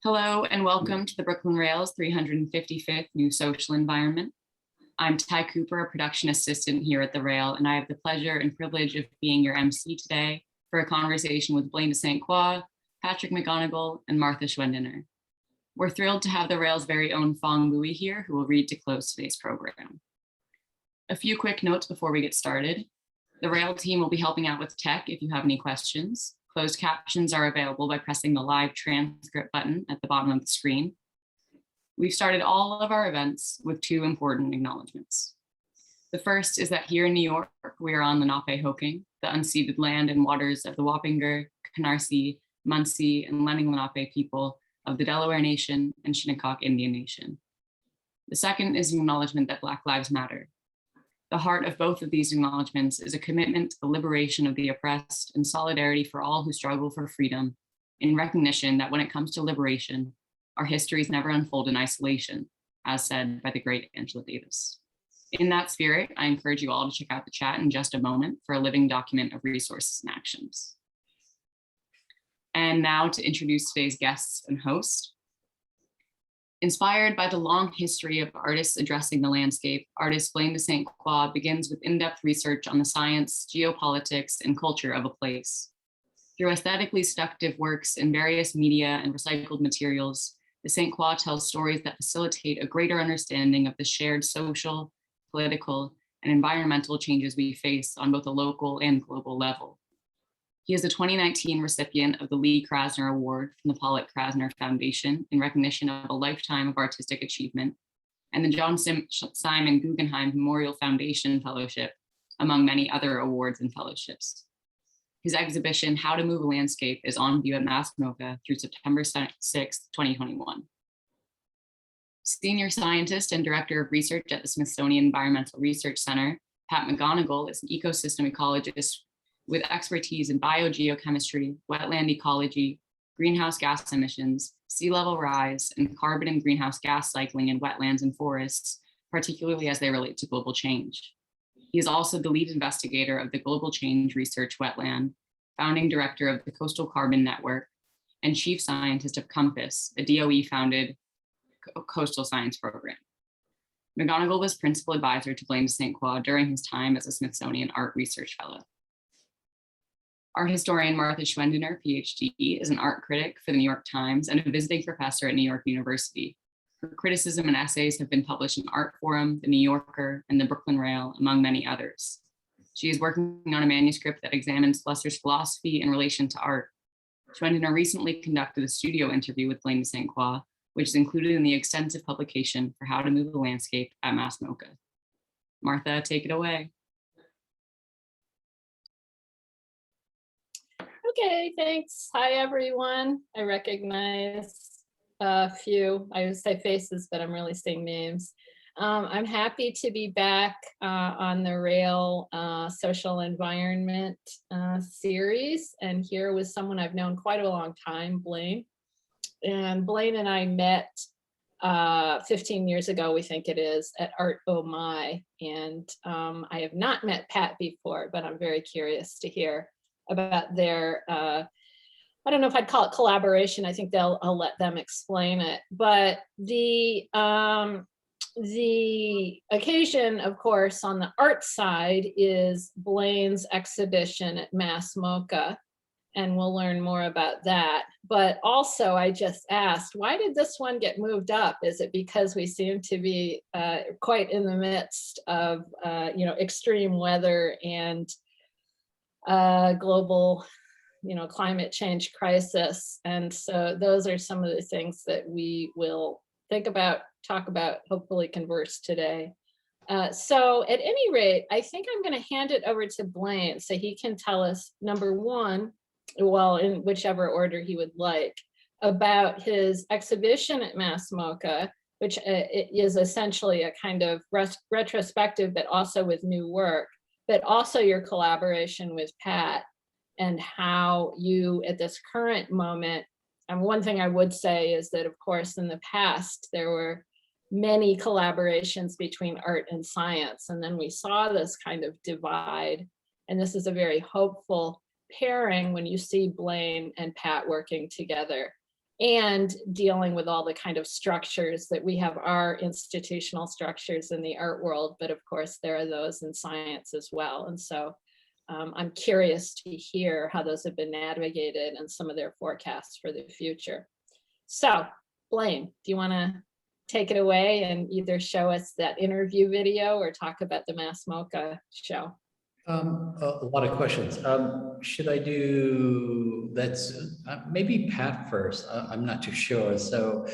Hello and welcome to the Brooklyn Rail's 355th New Social Environment. I'm Ty Cooper, a production assistant here at the Rail, and I have the pleasure and privilege of being your MC today for a conversation with Blane De St, Patrick Megonigal, and Martha Schwendener. We're thrilled to have the Rail's very own Phong H here, who will read to close today's program. A few quick notes before we get started. The Rail team will be helping out with tech if you have any questions. Closed captions are available by pressing the live transcript button at the bottom of the screen. We've started all of our events with two important acknowledgements. The first is that here in New York, we are on Lenape-Hoking, the unceded land and waters of the Wappinger, Canarsie, Munsee, and Lenni Lenape people of the Delaware Nation and Shinnecock Indian Nation. The second is an acknowledgement that Black Lives Matter. The heart of both of these acknowledgements is a commitment to the liberation of the oppressed and solidarity for all who struggle for freedom, in recognition that when it comes to liberation, our histories never unfold in isolation, as said by the great Angela Davis. In that spirit, I encourage you all to check out the chat in just a moment for a living document of resources and actions. And now to introduce today's guests and host. Inspired by the long history of artists addressing the landscape, artist Blane De St begins with in-depth research on the science, geopolitics, and culture of a place. Through aesthetically seductive works in various media and recycled materials, De St tells stories that facilitate a greater understanding of the shared social, political, and environmental changes we face on both a local and global level. He is the 2019 recipient of the Lee Krasner Award from the Pollock-Krasner Foundation in recognition of a lifetime of artistic achievement, and the John Simon Guggenheim Memorial Foundation Fellowship, among many other awards and fellowships. His exhibition, How to Move a Landscape, is on view at MASSMoCA through September 6, 2021. Senior scientist and director of research at the Smithsonian Environmental Research Center, Pat Megonigal is an ecosystem ecologist with expertise in biogeochemistry, wetland ecology, greenhouse gas emissions, sea level rise, and carbon and greenhouse gas cycling in wetlands and forests, particularly as they relate to global change. He is also the lead investigator of the Global Change Research Wetland, founding director of the Coastal Carbon Network, and chief scientist of COMPASS, a DOE-founded coastal science program. Megonigal was principal advisor to Blane De St during his time as a Smithsonian Art Research Fellow. Art historian Martha Schwendener, PhD, is an art critic for the New York Times and a visiting professor at New York University. Her criticism and essays have been published in Art Forum, The New Yorker, and the Brooklyn Rail, among many others. She is working on a manuscript that examines Flusser's philosophy in relation to art. Schwendener recently conducted a studio interview with Blane De St, which is included in the extensive publication for How to Move the Landscape at MASSMoCA. Martha, take it away. Okay, thanks. Hi, everyone. I recognize a few. I would say faces, but I'm really saying names. I'm happy to be back on the Rail Social Environment series, and here with someone I've known quite a long time, Blaine. And Blaine and I met 15 years ago, we think it is, at Art Oh My. And I have not met Pat before, but I'm very curious to hear about their, I don't know if I'd call it collaboration. I think I'll let them explain it. But the occasion, of course, on the art side is Blaine's exhibition at MASSMoCA, and we'll learn more about that. But also, I just asked, why did this one get moved up? Is it because we seem to be quite in the midst of extreme weather and global climate change crisis? And so those are some of the things that we will think about, talk about, hopefully converse today. So at any rate, I think I'm going to hand it over to Blaine so he can tell us, number one, well, in whichever order he would like, about his exhibition at MASSMoCA, which is essentially a kind of retrospective, but also with new work, but also your collaboration with Pat and how you, at this current moment, and one thing I would say is that, of course, in the past, there were many collaborations between art and science, and then we saw this kind of divide, and this is a very hopeful pairing when you see Blaine and Pat working together. and dealing with all the kind of structures that we have, our institutional structures in the art world, but of course there are those in science as well. And so I'm curious to hear how those have been navigated and some of their forecasts for the future. So Blaine, do you want to take it away and either show us that interview video or talk about the MASSMoCA show? A lot of questions. Should I do, that's maybe Pat first? I'm not too sure. So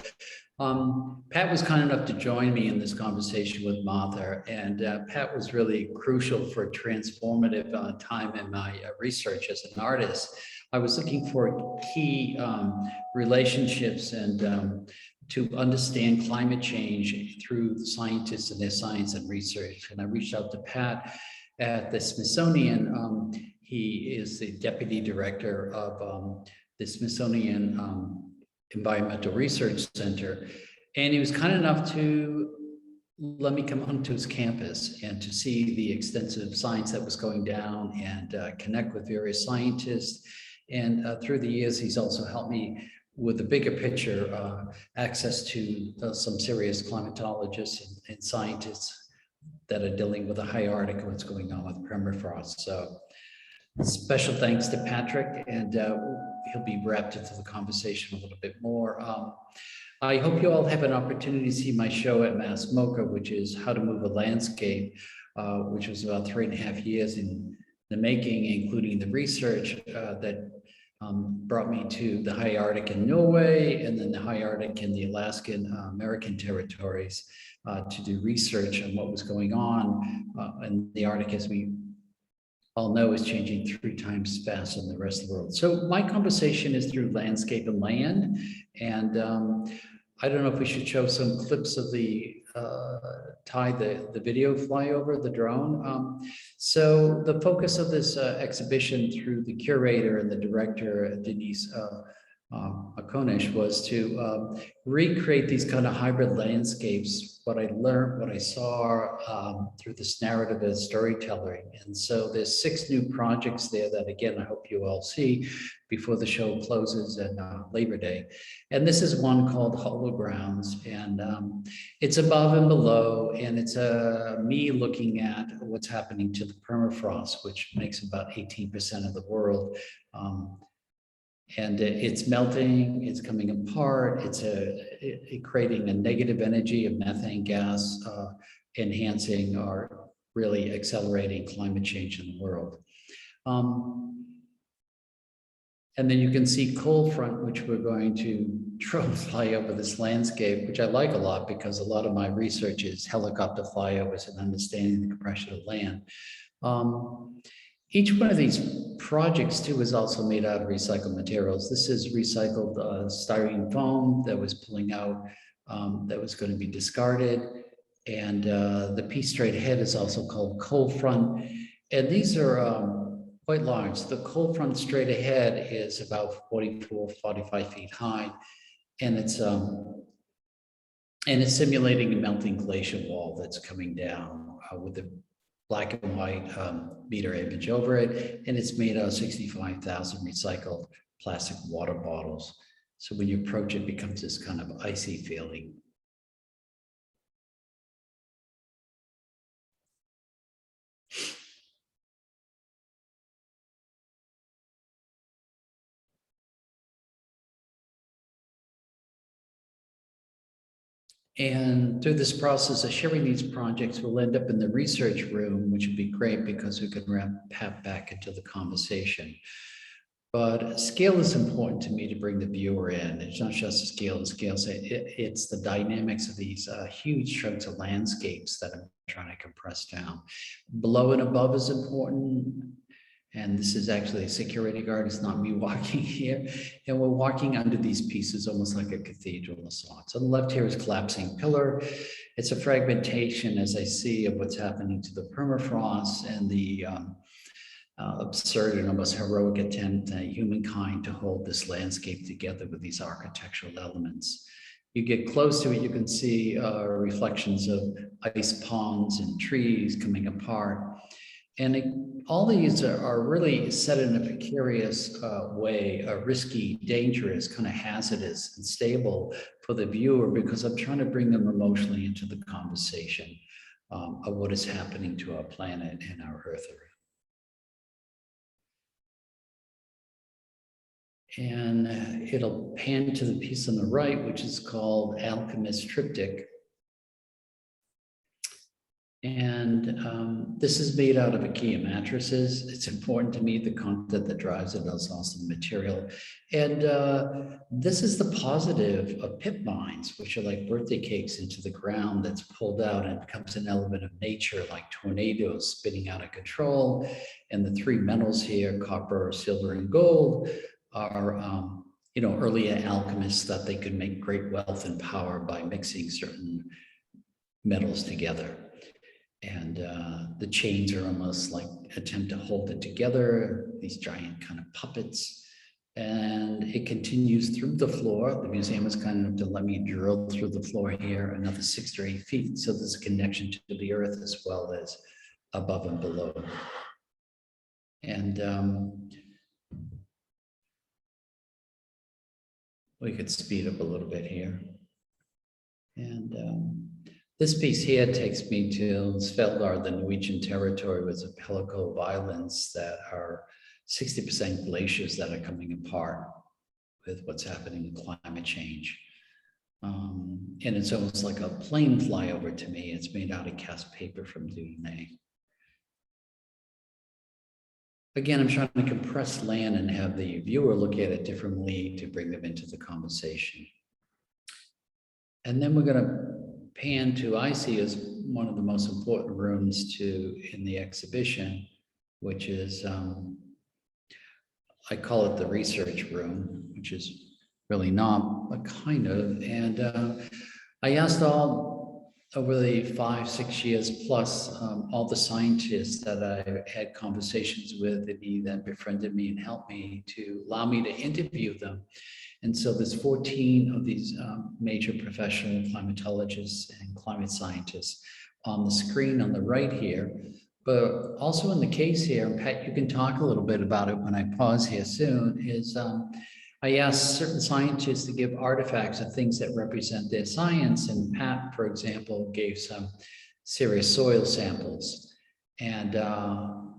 Pat was kind enough to join me in this conversation with Martha, and Pat was really crucial for a transformative time in my research as an artist. I was looking for key relationships and to understand climate change through scientists and their science and research. And I reached out to Pat at the Smithsonian. He is the deputy director of the Smithsonian Environmental Research Center. And he was kind enough to let me come onto his campus and to see the extensive science that was going down and connect with various scientists. And through the years, he's also helped me with the bigger picture, access to some serious climatologists and scientists that are dealing with the high Arctic and what's going on with permafrost. So special thanks to Patrick, and he'll be wrapped into the conversation a little bit more. I hope you all have an opportunity to see my show at MASSMoCA, which is How to Move a Landscape, which was about 3.5 years in the making, including the research that brought me to the high Arctic in Norway, and then the high Arctic in the Alaskan American territories to do research on what was going on. And the Arctic, as we all know, is changing 3 times faster than the rest of the world. So my conversation is through landscape and land. And I don't know if we should show some clips of the the video flyover, the drone. So the focus of this exhibition through the curator and the director, Denise Akonish, was to recreate these kind of hybrid landscapes, what I learned, what I saw through this narrative as storytelling. And so there's 6 new projects there that, again, I hope you all see before the show closes at Labor Day. And this is one called Hollow Grounds, and it's above and below, and it's me looking at what's happening to the permafrost, which makes about 18% of the world. And it's melting, it's coming apart, it's creating a negative energy of methane gas, enhancing or really accelerating climate change in the world. And then you can see cold front, which we're going to drone fly over this landscape, which I like a lot because a lot of my research is helicopter flyovers and understanding the compression of land. Each one of these projects too is also made out of recycled materials. This is recycled styrene foam that was pulling out, that was going to be discarded. And the piece straight ahead is also called cold front. And these are quite large. The cold front straight ahead is about 44, 45 feet high. And it's simulating a melting glacier wall that's coming down with the black and white meter image over it, and it's made out of 65,000 recycled plastic water bottles. So when you approach it, it becomes this kind of icy feeling. And through this process of sharing these projects, we'll end up in the research room, which would be great because we can wrap Pat back into the conversation. But scale is important to me to bring the viewer in. It's not just the scale, it's the dynamics of these huge chunks of landscapes that I'm trying to compress down. Below and above is important. And this is actually a security guard. It's not me walking here. And we're walking under these pieces almost like a cathedral of sorts. On the left here is collapsing pillar. It's a fragmentation, as I see, of what's happening to the permafrost and the absurd and almost heroic attempt by humankind to hold this landscape together with these architectural elements. You get close to it, you can see reflections of ice ponds and trees coming apart. And all these are really set in a precarious way, risky, dangerous, kind of hazardous and stable for the viewer, because I'm trying to bring them emotionally into the conversation of what is happening to our planet and our Earth. And it'll pan to the piece on the right, which is called Alchemist Triptych. And this is made out of IKEA mattresses. It's important to me, the content that drives it is also the material. And this is the positive of pip mines, which are like birthday cakes into the ground that's pulled out and becomes an element of nature, like tornadoes spinning out of control. And the three metals here, copper, silver, and gold, are earlier alchemists thought they could make great wealth and power by mixing certain metals together. And the chains are almost like attempt to hold it together, these giant kind of puppets. And it continues through the floor. The museum is kind enough to let me drill through the floor here another 6 to 8 feet. So there's a connection to the earth as well as above and below. And we could speed up a little bit here. And this piece here takes me to Svalbard, the Norwegian territory, with archipelago of islands that are 60% glaciers that are coming apart with what's happening with climate change. And it's almost like a plane flyover to me. It's made out of cast paper from Duvernay. Again, I'm trying to compress land and have the viewer look at it differently to bring them into the conversation. And then we're going to pan to, I see as one of the most important rooms in the exhibition, which is, I call it the research room, which is really not, but kind of. And I asked over the 5-6 years plus, all the scientists that I had conversations with, that befriended me and helped me, to allow me to interview them. And so there's 14 of these major professional climatologists and climate scientists on the screen on the right here. But also in the case here, and Pat, you can talk a little bit about it when I pause here soon, is I asked certain scientists to give artifacts of things that represent their science. And Pat, for example, gave some serious soil samples. And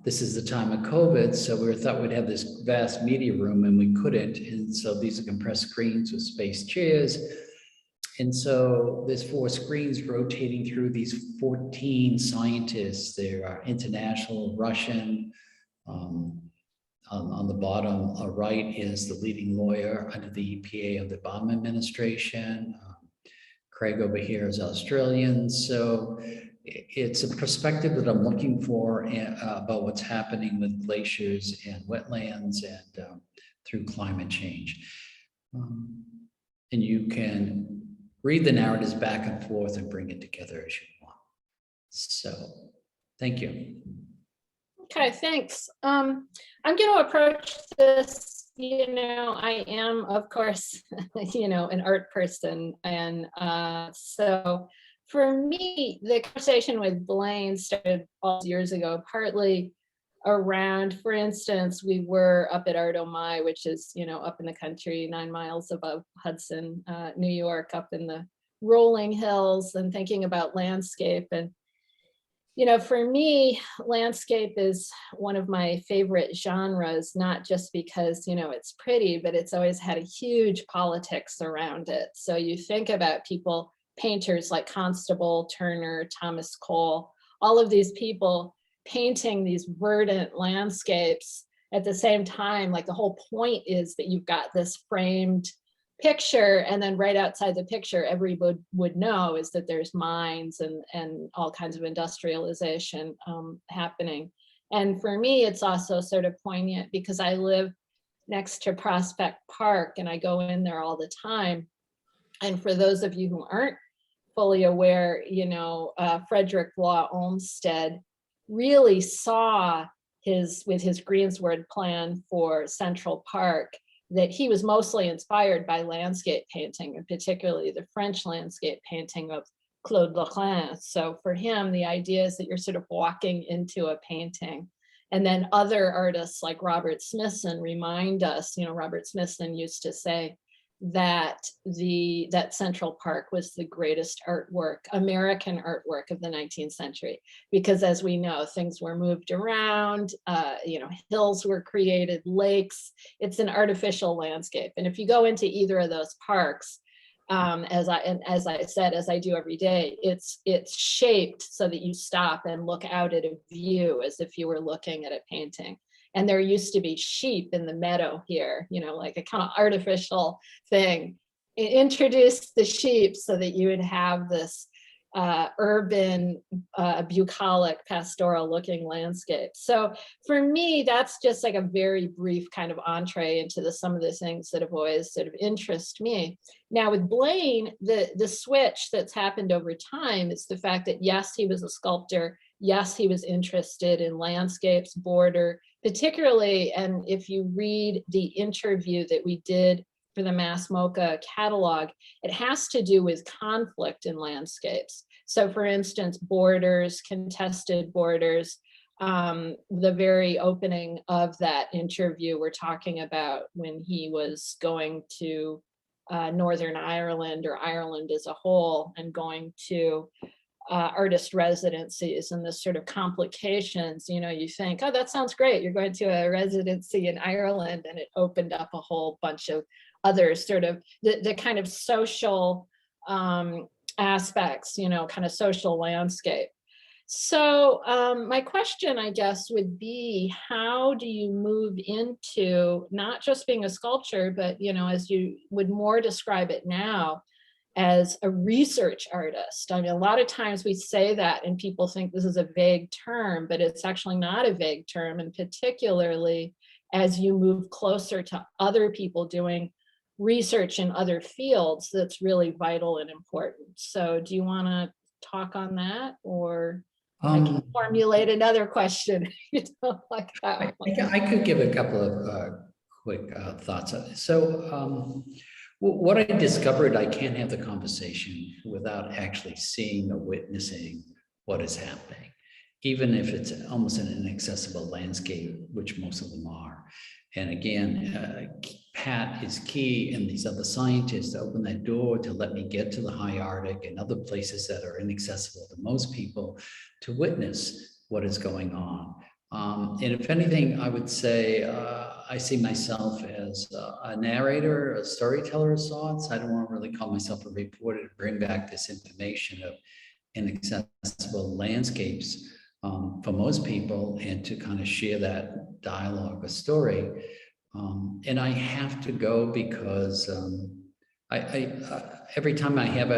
this is the time of COVID, so we thought we'd have this vast media room, and we couldn't. And so these are compressed screens with spaced chairs. And so there's 4 screens rotating through these 14 scientists. There are international, Russian. On the bottom right is the leading lawyer under the EPA of the Obama administration. Craig over here is Australian. So it's a perspective that I'm looking for about what's happening with glaciers and wetlands and through climate change. And you can read the narratives back and forth and bring it together as you want. So, thank you. Okay, thanks. I'm going to approach this, I am, of course, an art person. And so for me, the conversation with Blaine started all years ago, partly around, for instance, we were up at Art Omai, which is, up in the country, 9 miles above Hudson, New York, up in the rolling hills, and thinking about landscape. And for me, landscape is one of my favorite genres, not just because, it's pretty, but it's always had a huge politics around it. So you think about painters like Constable, Turner, Thomas Cole, all of these people painting these verdant landscapes at the same time. Like, the whole point is that you've got this framed picture, and then right outside the picture, everybody would know is that there's mines and all kinds of industrialization happening. And for me, it's also sort of poignant because I live next to Prospect Park and I go in there all the time. And for those of you who aren't fully aware, Frederick Law Olmsted really saw with his Greensward plan for Central Park, that he was mostly inspired by landscape painting, and particularly the French landscape painting of Claude Lorrain. So for him, the idea is that you're sort of walking into a painting. And then other artists like Robert Smithson remind us, Robert Smithson used to say that that Central Park was the greatest artwork, American artwork of the 19th century, because as we know, things were moved around, hills were created, lakes, it's an artificial landscape. And if you go into either of those parks, as I said, as I do every day, it's shaped so that you stop and look out at a view as if you were looking at a painting. And there used to be sheep in the meadow here, like a kind of artificial thing. It introduced the sheep so that you would have this urban, bucolic, pastoral looking landscape. So for me, that's just like a very brief kind of entree into some of the things that have always sort of interested me. Now with Blaine, the switch that's happened over time is the fact that yes, he was a sculptor. Yes, he was interested in landscapes, border, particularly, and if you read the interview that we did for the MASSMoCA catalog, it has to do with conflict in landscapes. So for instance, borders, contested borders, the very opening of that interview, we're talking about when he was going to Northern Ireland or Ireland as a whole and going to artist residencies and the sort of complications, you think, oh, that sounds great. You're going to a residency in Ireland, and it opened up a whole bunch of other sort of the kind of social aspects, kind of social landscape. So my question, I guess, would be, how do you move into not just being a sculptor, but, as you would more describe it now, as a research artist? I mean, a lot of times we say that and people think this is a vague term, but it's actually not a vague term. And particularly as you move closer to other people doing research in other fields, that's really vital and important. So do you want to talk on that, or I can formulate another question? Like that. I could give a couple of quick thoughts. So what I discovered, I can't have the conversation without actually seeing or witnessing what is happening, even if it's almost an inaccessible landscape, which most of them are. And again, Pat is key, and these other scientists to open that door to let me get to the high Arctic and other places that are inaccessible to most people to witness what is going on. And if anything, I would say I see myself as a narrator, a storyteller of sorts. I don't want to really call myself a reporter to bring back this information of inaccessible landscapes for most people, and to kind of share that dialogue or story. And I have to go because every time I have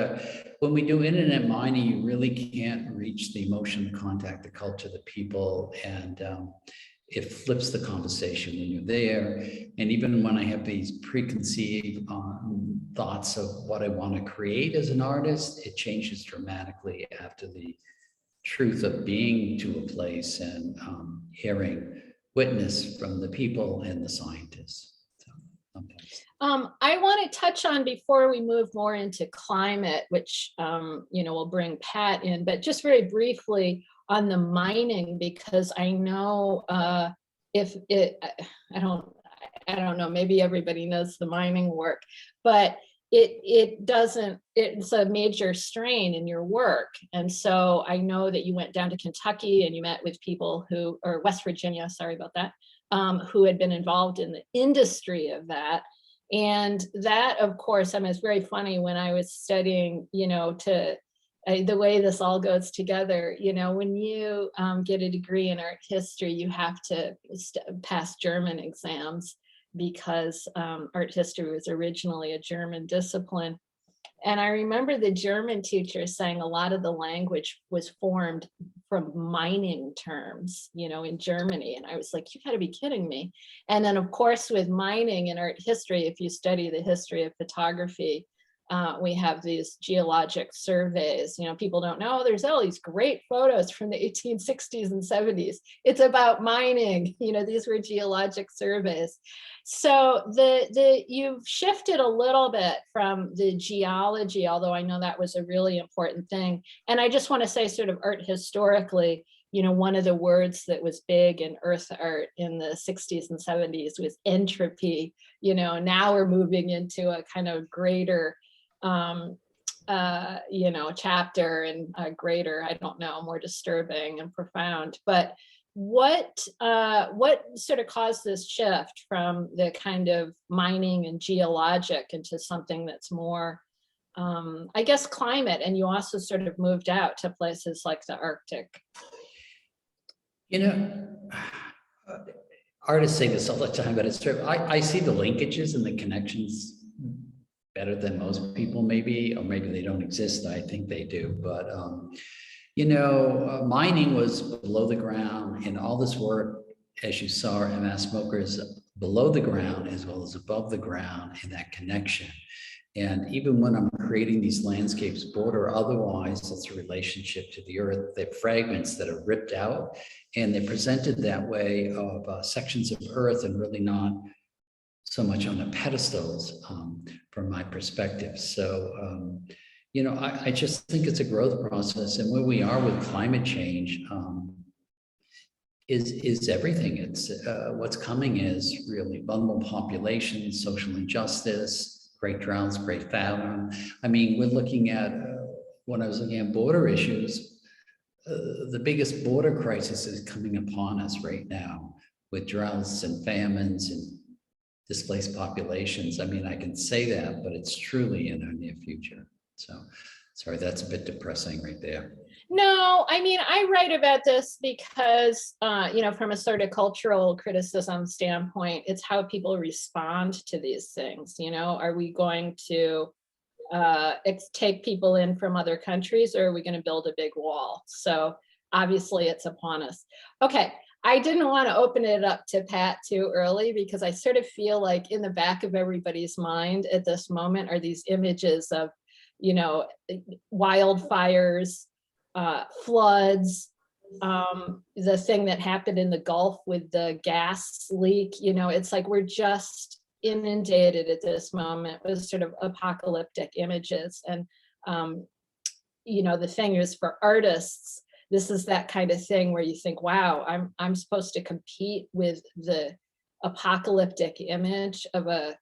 when we do internet mining, you really can't reach the emotion, the contact, the culture, the people, and it flips the conversation when you're there. And even when I have these preconceived thoughts of what I want to create as an artist, it changes dramatically after the truth of being to a place and hearing witness from the people and the scientists. I want to touch on, before we move more into climate, which we'll bring Pat in, but just very briefly on the mining, because I know I don't know, maybe everybody knows the mining work, but it's a major strain in your work. And so I know that you went down to Kentucky and you met with people or West Virginia, sorry about that, who had been involved in the industry of that. And that, of course, it's very funny when I was studying, the way this all goes together, when you get a degree in art history, you have to pass German exams, because art history was originally a German discipline. And I remember the German teacher saying a lot of the language was formed from mining terms, in Germany. And I was like, you gotta be kidding me. And then of course, with mining and art history, if you study the history of photography, we have these geologic surveys. You know, people don't know there's all these great photos from the 1860s and 70s. It's about mining. You know, these were geologic surveys. So you've shifted a little bit from the geology, although I know that was a really important thing. And I just want to say, sort of art historically, you know, one of the words that was big in earth art in the 60s and 70s was entropy. You know, now we're moving into a kind of greater, you know, chapter and a greater, I don't know, more disturbing and profound. But what sort of caused this shift from the kind of mining and geologic into something that's more, I guess, climate? And you also sort of moved out to places like the Arctic. You know, artists say this all the time, but it's true. I see the linkages and the connections better than most people, maybe, or maybe they don't exist. I think they do. But, you know, mining was below the ground, and all this work, as you saw in MASSMoCA, is below the ground as well as above the ground, and that connection. And even when I'm creating these landscapes, border or otherwise, it's a relationship to the earth. They're fragments that are ripped out, and they're presented that way of sections of earth, and really not so much on the pedestals from my perspective. So, you know, I just think it's a growth process, and where we are with climate change is everything. It's what's coming is really vulnerable populations, social injustice, great droughts, great famine. I mean, we're looking at, when I was looking at border issues, the biggest border crisis is coming upon us right now with droughts and famines and displaced populations. I mean, I can say that, but it's truly in our near future. So, sorry, that's a bit depressing right there. No, I mean, I write about this because, you know, from a sort of cultural criticism standpoint, it's how people respond to these things. You know, are we going to take people in from other countries, or are we going to build a big wall? So obviously it's upon us. Okay, I didn't want to open it up to Pat too early, because I sort of feel like in the back of everybody's mind at this moment are these images of, you know, wildfires, floods, the thing that happened in the Gulf with the gas leak. You know, it's like we're just inundated at this moment with sort of apocalyptic images. And, you know, the thing is, for artists, this is that kind of thing where you think, wow, I'm supposed to compete with the apocalyptic image of a,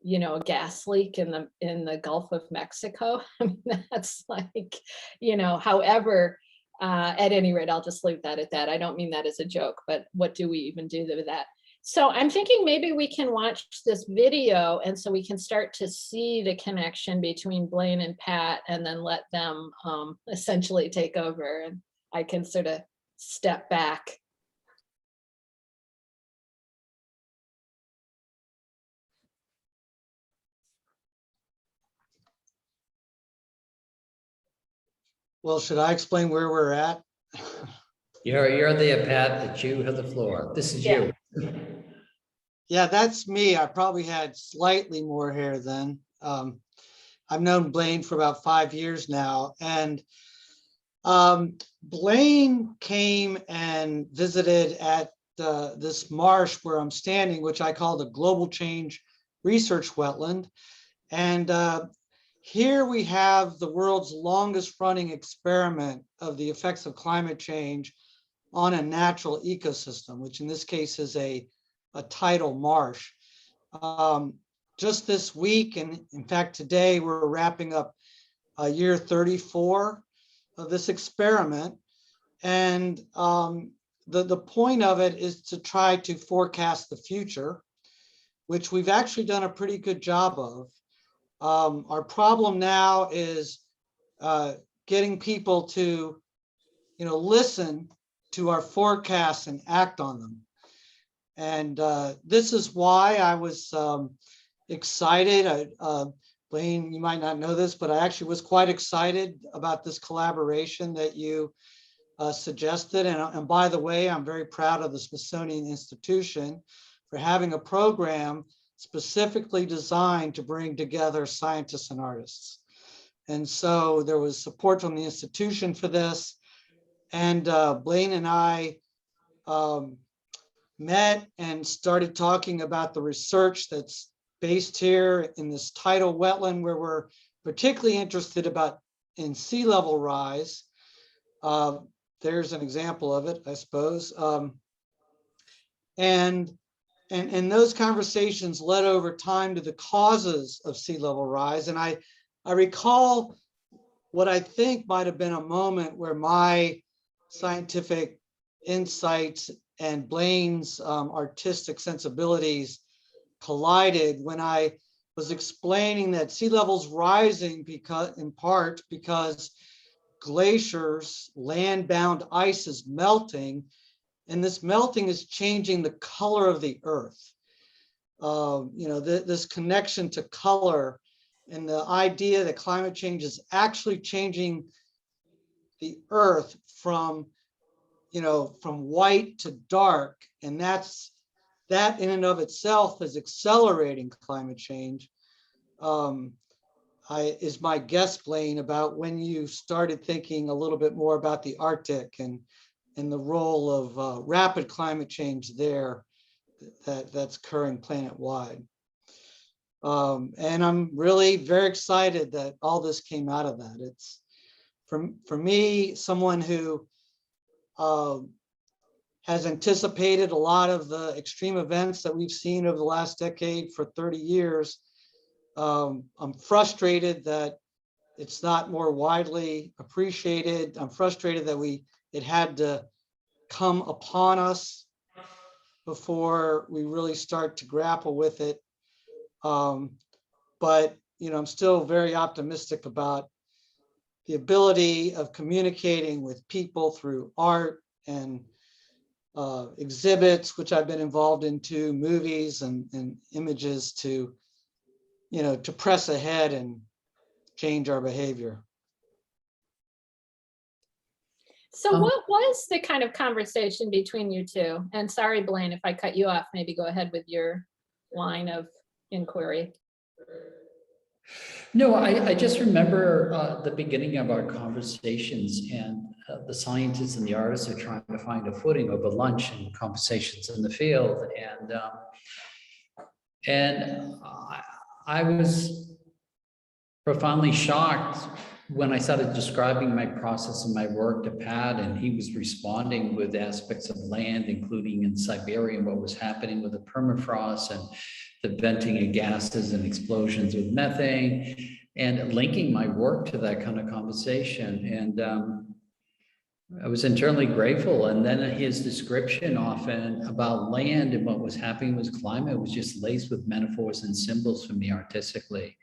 you know, a gas leak in the Gulf of Mexico. I mean, that's like, you know, however, at any rate, I'll just leave that at that. I don't mean that as a joke, but what do we even do with that? So I'm thinking maybe we can watch this video, and so we can start to see the connection between Blaine and Pat, and then let them essentially take over, and I can sort of step back. Well, should I explain where we're at? You're there, Pat. It's you have the floor. This is you. Yeah, that's me. I probably had slightly more hair then. I've known Blaine for about 5 years now, and Blaine came and visited at this marsh where I'm standing, which I call the Global Change Research Wetland. And here we have the world's longest running experiment of the effects of climate change on a natural ecosystem, which in this case is a tidal marsh. Just this week, and in fact today, we're wrapping up year 34 of this experiment. And the point of it is to try to forecast the future, which we've actually done a pretty good job of. Our problem now is getting people to, listen to our forecasts and act on them. And this is why I was excited. Blaine, you might not know this, but I actually was quite excited about this collaboration that you suggested. And by the way, I'm very proud of the Smithsonian Institution for having a program specifically designed to bring together scientists and artists. And so there was support from the institution for this. And Blaine and I met and started talking about the research that's based here in this tidal wetland, where we're particularly interested in sea level rise. There's an example of it, I suppose. And those conversations led over time to the causes of sea level rise. And I recall what I think might have been a moment where my scientific insights and Blaine's artistic sensibilities collided when I was explaining that sea levels rising in part because glaciers, land-bound ice is melting, and this melting is changing the color of the earth. This connection to color and the idea that climate change is actually changing the earth from white to dark, and that in and of itself is accelerating climate change. Is my guess, Blaine, about when you started thinking a little bit more about the Arctic and the role of rapid climate change there that's occurring planet-wide. And I'm really very excited that all this came out of that. It's, for me, someone who has anticipated a lot of the extreme events that we've seen over the last decade for 30 years. I'm frustrated that it's not more widely appreciated. I'm frustrated that it had to come upon us before we really start to grapple with it. But I'm still very optimistic about the ability of communicating with people through art and exhibits, which I've been involved into, movies and images to press ahead and change our behavior. So what was the kind of conversation between you two? And sorry, Blaine, if I cut you off, maybe go ahead with your line of inquiry. No, I just remember the beginning of our conversations, and the scientists and the artists are trying to find a footing over lunch and conversations in the field. And I was profoundly shocked when I started describing my process and my work to Pat, and he was responding with aspects of land, including in Siberia, what was happening with the permafrost and the venting of gases and explosions with methane, and linking my work to that kind of conversation. And I was internally grateful. And then his description often about land and what was happening with climate was just laced with metaphors and symbols for me artistically.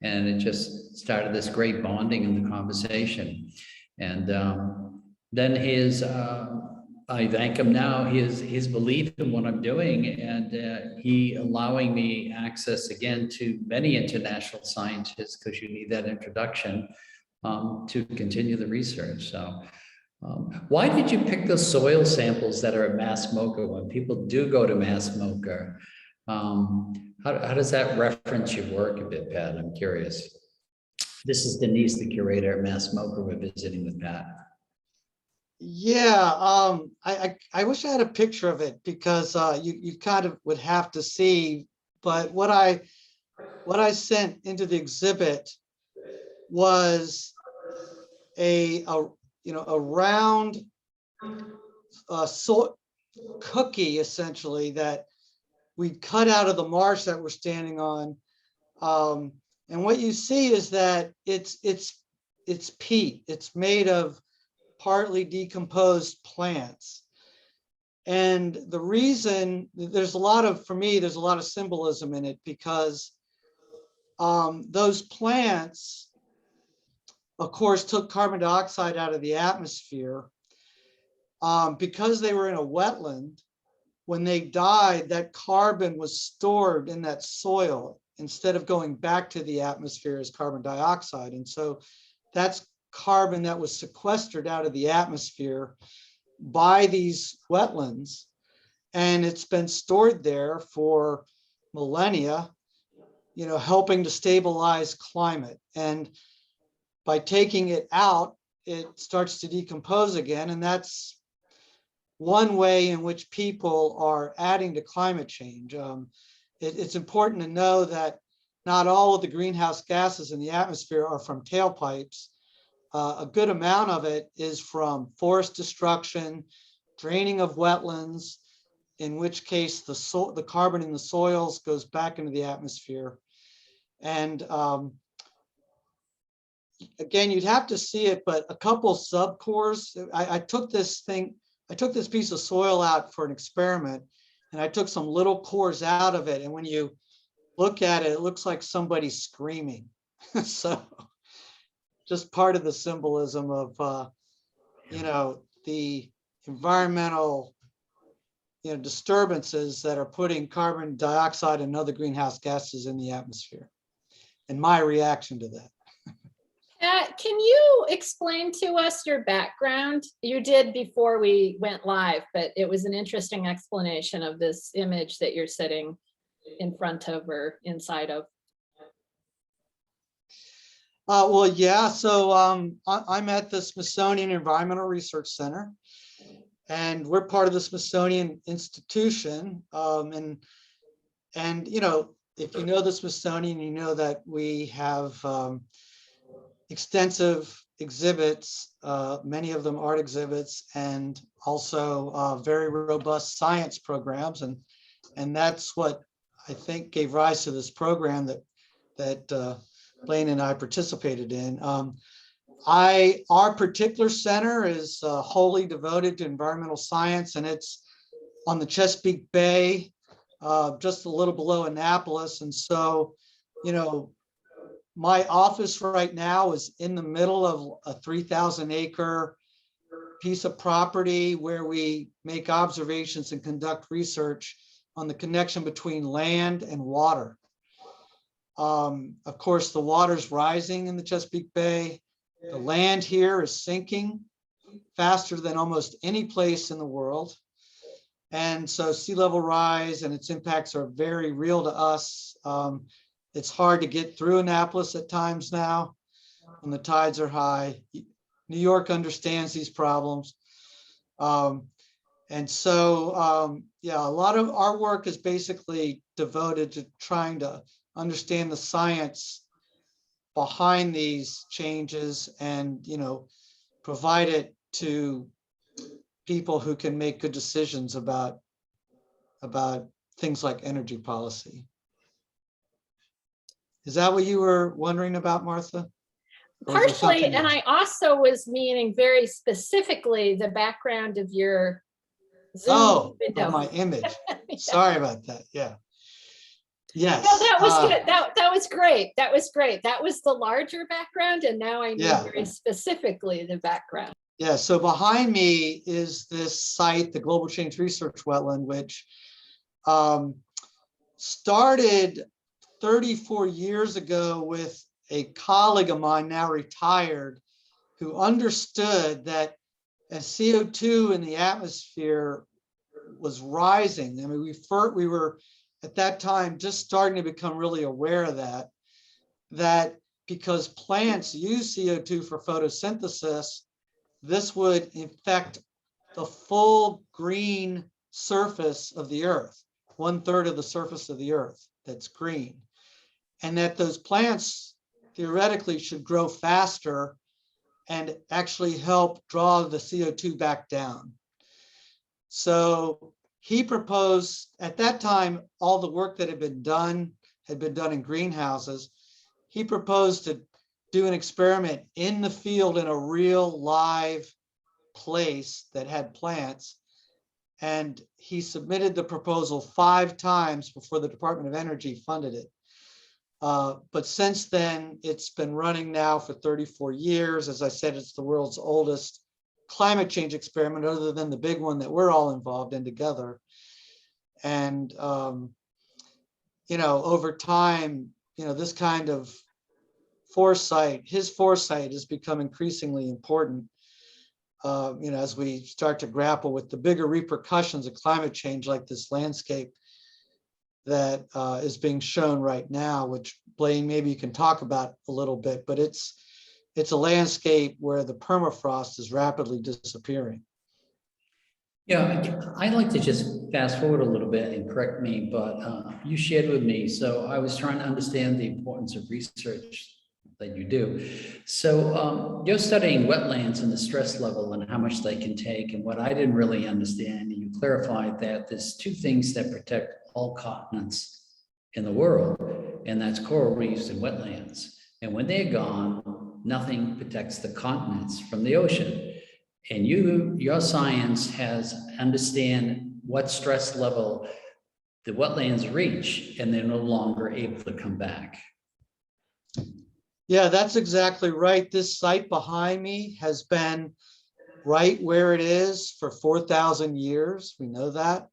And it just started this great bonding in the conversation. And then I thank him now, his belief in what I'm doing, and he allowing me access again to many international scientists, because you need that introduction to continue the research. So why did you pick the soil samples that are at MASSMoCA when people do go to MASSMoCA? How does that reference your work a bit, Pat? I'm curious. This is Denise, the curator at MASSMoCA. We're visiting with Pat. Yeah, I wish I had a picture of it, because you kind of would have to see. But what I sent into the exhibit was a round cookie, essentially, that we cut out of the marsh that we're standing on. And what you see is that it's peat. It's made of partly decomposed plants. And the reason, for me, there's a lot of symbolism in it, because those plants, of course, took carbon dioxide out of the atmosphere. Because they were in a wetland, when they died, that carbon was stored in that soil instead of going back to the atmosphere as carbon dioxide. And so that's carbon that was sequestered out of the atmosphere by these wetlands, and it's been stored there for millennia, helping to stabilize climate. And by taking it out, it starts to decompose again. And that's one way in which people are adding to climate change. It's important to know that not all of the greenhouse gases in the atmosphere are from tailpipes. A good amount of it is from forest destruction, draining of wetlands, in which case the carbon in the soils goes back into the atmosphere. And again, you'd have to see it, but a couple subcores. I took this piece of soil out for an experiment, and I took some little cores out of it. And when you look at it, it looks like somebody's screaming. So just part of the symbolism of, the environmental, disturbances that are putting carbon dioxide and other greenhouse gases in the atmosphere, and my reaction to that. Can you explain to us your background? You did before we went live, but it was an interesting explanation of this image that you're sitting in front of or inside of. Well, yeah, so I'm at the Smithsonian Environmental Research Center, and we're part of the Smithsonian Institution. And if you know the Smithsonian, you know that we have extensive exhibits, many of them art exhibits, and also very robust science programs. And that's what I think gave rise to this program that Blaine and I participated in. Our particular center is wholly devoted to environmental science, and it's on the Chesapeake Bay, just a little below Annapolis. And so, my office right now is in the middle of a 3,000-acre piece of property where we make observations and conduct research on the connection between land and water. Of course, the water's rising in the Chesapeake Bay. The land here is sinking faster than almost any place in the world. And so sea level rise and its impacts are very real to us. It's hard to get through Annapolis at times now when the tides are high. New York understands these problems. And so, yeah, a lot of our work is basically devoted to trying to understand the science behind these changes and, provide it to people who can make good decisions about things like energy policy. Is that what you were wondering about, Martha? Partially, and I also was meaning very specifically the background of your Zoom window. Of my image. Yeah. Sorry about that. Yeah. Yes. No, that was good. That was great. That was great. That was the larger background, and now I know very specifically the background. Yeah. So behind me is this site, the Global Change Research Wetland, which started 34 years ago with a colleague of mine, now retired, who understood that as CO2 in the atmosphere was rising, I mean, we were at that time just starting to become really aware of that because plants use CO2 for photosynthesis, this would affect the full green surface of the earth, 1/3 of the surface of the earth that's green. And that those plants theoretically should grow faster and actually help draw the CO2 back down. So he proposed, at that time, all the work that had been done in greenhouses. He proposed to do an experiment in the field in a real live place that had plants. And he submitted the proposal 5 times before the Department of Energy funded it. But since then, it's been running now for 34 years. As I said, it's the world's oldest climate change experiment, other than the big one that we're all involved in together. And, over time, this kind of foresight, his foresight has become increasingly important, as we start to grapple with the bigger repercussions of climate change, like this landscape that is being shown right now, which Blaine, maybe you can talk about a little bit, but it's a landscape where the permafrost is rapidly disappearing. Yeah, I'd like to just fast forward a little bit and correct me, but you shared with me, so I was trying to understand the importance of research that you do. So you're studying wetlands and the stress level and how much they can take. And what I didn't really understand, and you clarified that there's two things that protect all continents in the world, and that's coral reefs and wetlands. And when they're gone, nothing protects the continents from the ocean. And your science has understand what stress level the wetlands reach, and they're no longer able to come back. Yeah, that's exactly right. This site behind me has been right where it is for 4,000 years. We know that.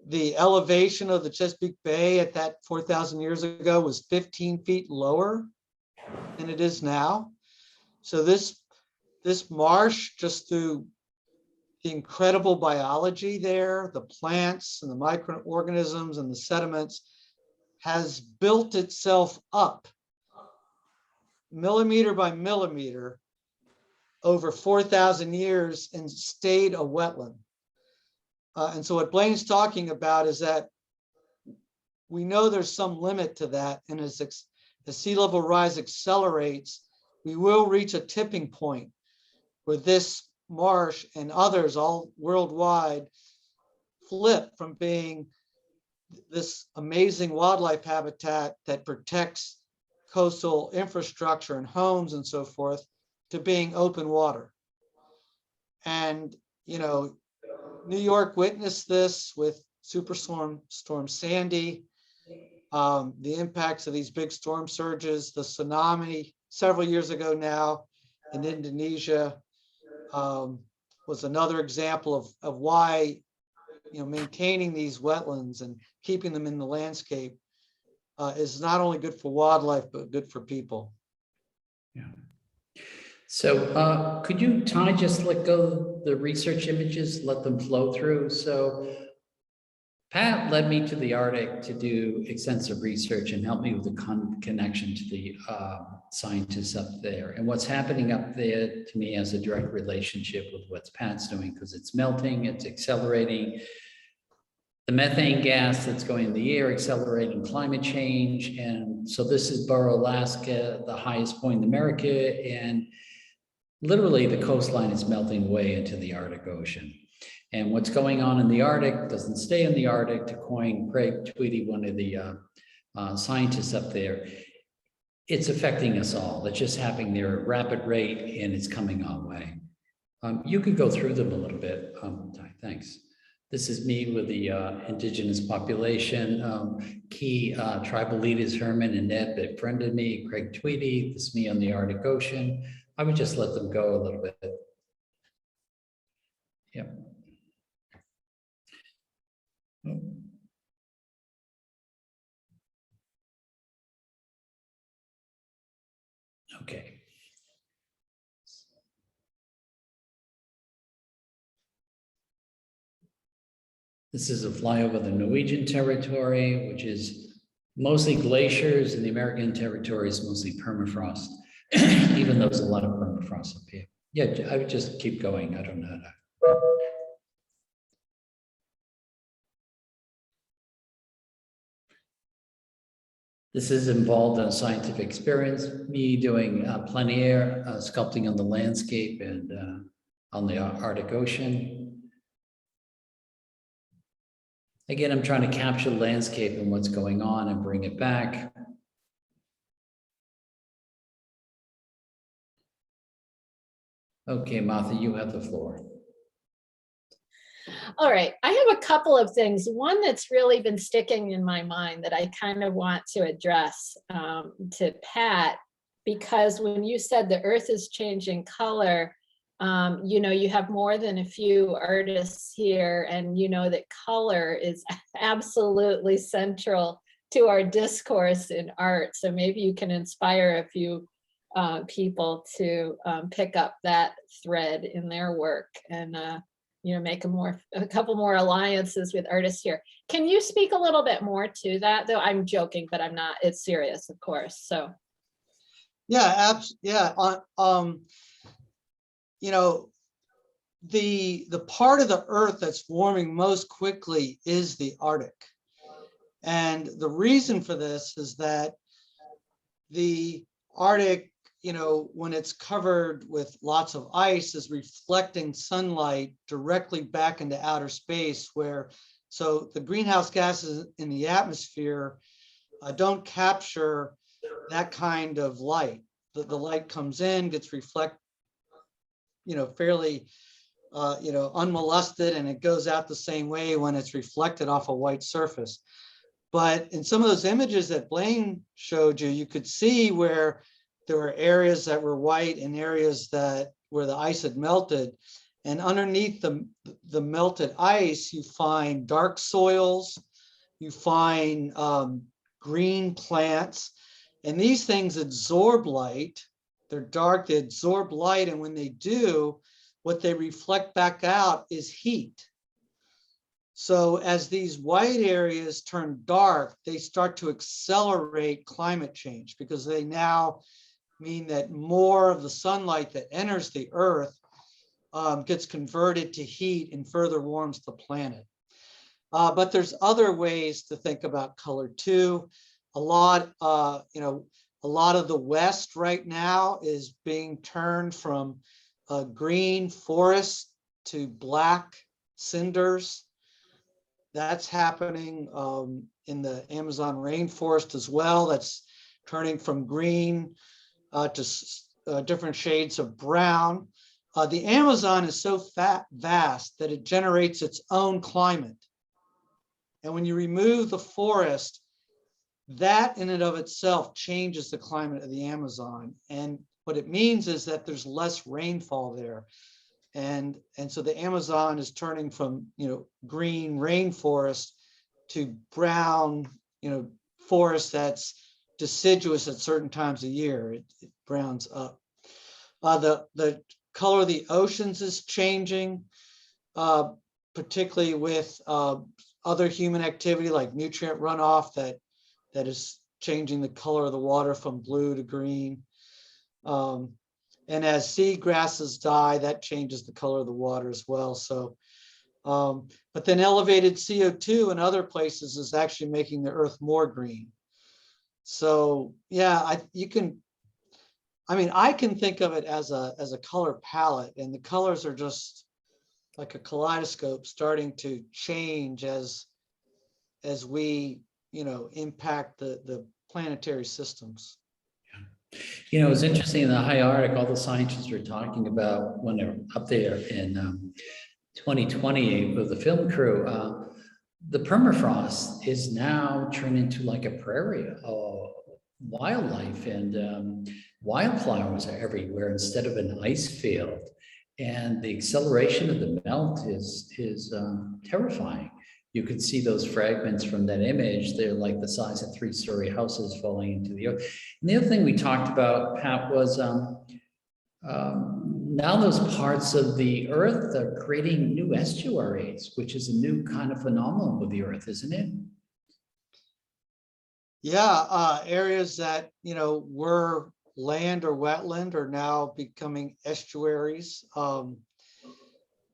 The elevation of the Chesapeake Bay at that 4,000 years ago was 15 feet lower than it is now. So this marsh, just through the incredible biology there, the plants and the microorganisms and the sediments, has built itself up millimeter by millimeter over 4,000 years and stayed a wetland. And so what Blaine's talking about is that we know there's some limit to that, and as sea level rise accelerates, we will reach a tipping point where this marsh and others all worldwide flip from being this amazing wildlife habitat that protects coastal infrastructure and homes and so forth to being open water. And, you know, New York witnessed this with Superstorm Sandy, the impacts of these big storm surges, the tsunami several years ago now in Indonesia was another example of why, you know, maintaining these wetlands and keeping them in the landscape is not only good for wildlife, but good for people. Yeah. So could you, Ty, just let go the research images, let them flow through? So Pat led me to the Arctic to do extensive research and help me with the connection to the scientists up there. And what's happening up there to me has a direct relationship with what Pat's doing, because it's melting, it's accelerating. The methane gas that's going in the air, accelerating climate change. And so this is Burrow, Alaska, the highest point in America. And literally the coastline is melting away into the Arctic Ocean. And what's going on in the Arctic doesn't stay in the Arctic, to coin Craig Tweedy, one of the scientists up there. It's affecting us all. It's just happening there at a rapid rate, and it's coming our way. You could go through them a little bit. Ty, thanks. This is me with the indigenous population. Key tribal leaders, Herman and Ned, befriended me. Craig Tweedy, this is me on the Arctic Ocean. I would just let them go a little bit. Yep. Okay. This is a flyover of the Norwegian territory, which is mostly glaciers, and the American territory is mostly permafrost, even though there's a lot of permafrost up here. Yeah, I would just keep going. I don't know how to. This is involved in a scientific experience, me doing plein air, sculpting on the landscape and on the Arctic Ocean. Again, I'm trying to capture the landscape and what's going on and bring it back. Okay, Martha, you have the floor. All right, I have a couple of things. One that's really been sticking in my mind that I kind of want to address to Pat, because when you said the earth is changing color, you know, you have more than a few artists here, and you know that color is absolutely central to our discourse in art. So maybe you can inspire a few people to pick up that thread in their work and make a couple more alliances with artists here. Can you speak a little bit more to that? Though I'm joking, but I'm not. It's serious, of course. So. Yeah, yeah. The part of the Earth that's warming most quickly is the Arctic, and the reason for this is that the Arctic, when it's covered with lots of ice, is reflecting sunlight directly back into outer space, so the greenhouse gases in the atmosphere don't capture that kind of light. The light comes in, gets reflected, fairly, unmolested, and it goes out the same way when it's reflected off a white surface. But in some of those images that Blaine showed you, you could see where there were areas that were white and areas where the ice had melted. And underneath the melted ice, you find dark soils, you find green plants, and these things absorb light. They're dark, they absorb light, and when they do, what they reflect back out is heat. So as these white areas turn dark, they start to accelerate climate change, because they now mean that more of the sunlight that enters the Earth gets converted to heat and further warms the planet. But there's other ways to think about color too. A lot of the West right now is being turned from green forest to black cinders. That's happening in the Amazon rainforest as well. That's turning from green to different shades of brown. The Amazon is so vast that it generates its own climate. And when you remove the forest, that in and of itself changes the climate of the Amazon. And what it means is that there's less rainfall there. And so the Amazon is turning from, green rainforest to brown, forest that's deciduous at certain times of year. It browns up. The color of the oceans is changing, particularly with other human activity like nutrient runoff that is changing the color of the water from blue to green. And as seagrasses die, that changes the color of the water as well. So, but then elevated CO2 in other places is actually making the Earth more green. So yeah, I can think of it as a color palette, and the colors are just like a kaleidoscope starting to change as we, impact the planetary systems. It's interesting in the high Arctic, all the scientists were talking about when they're up there in 2020 with the film crew, the permafrost is now turned into like a prairie of wildlife, and wildflowers are everywhere instead of an ice field. And the acceleration of the melt is terrifying. You could see those fragments from that image. They're like the size of 3-story houses falling into the earth. And the other thing we talked about, Pat, was now those parts of the earth are creating new estuaries, which is a new kind of phenomenon with the earth, isn't it? Yeah, areas that, were land or wetland are now becoming estuaries.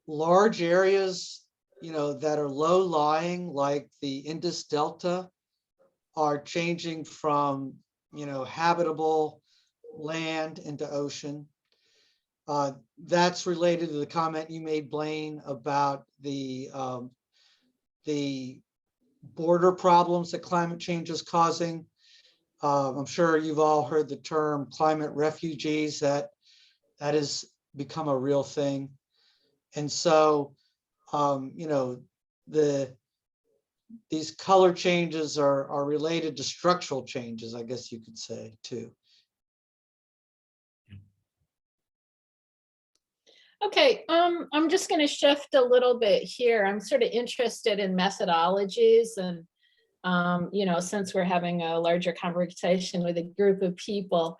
Large areas, that are low lying, like the Indus Delta, are changing from, habitable land into ocean. That's related to the comment you made, Blaine, about the border problems that climate change is causing. I'm sure you've all heard the term climate refugees. That has become a real thing. And so, these color changes are related to structural changes, I guess you could say, too. Okay, I'm just going to shift a little bit here. I'm sort of interested in methodologies, and since we're having a larger conversation with a group of people,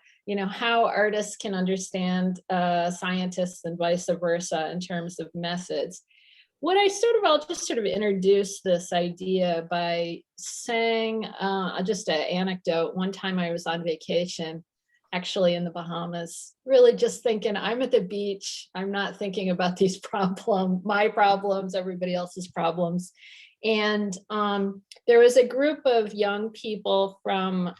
how artists can understand scientists and vice versa in terms of methods. I'll just sort of introduce this idea by saying just an anecdote. One time I was on vacation, actually in the Bahamas, really just thinking, I'm at the beach. I'm not thinking about these my problems, everybody else's problems. And there was a group of young people from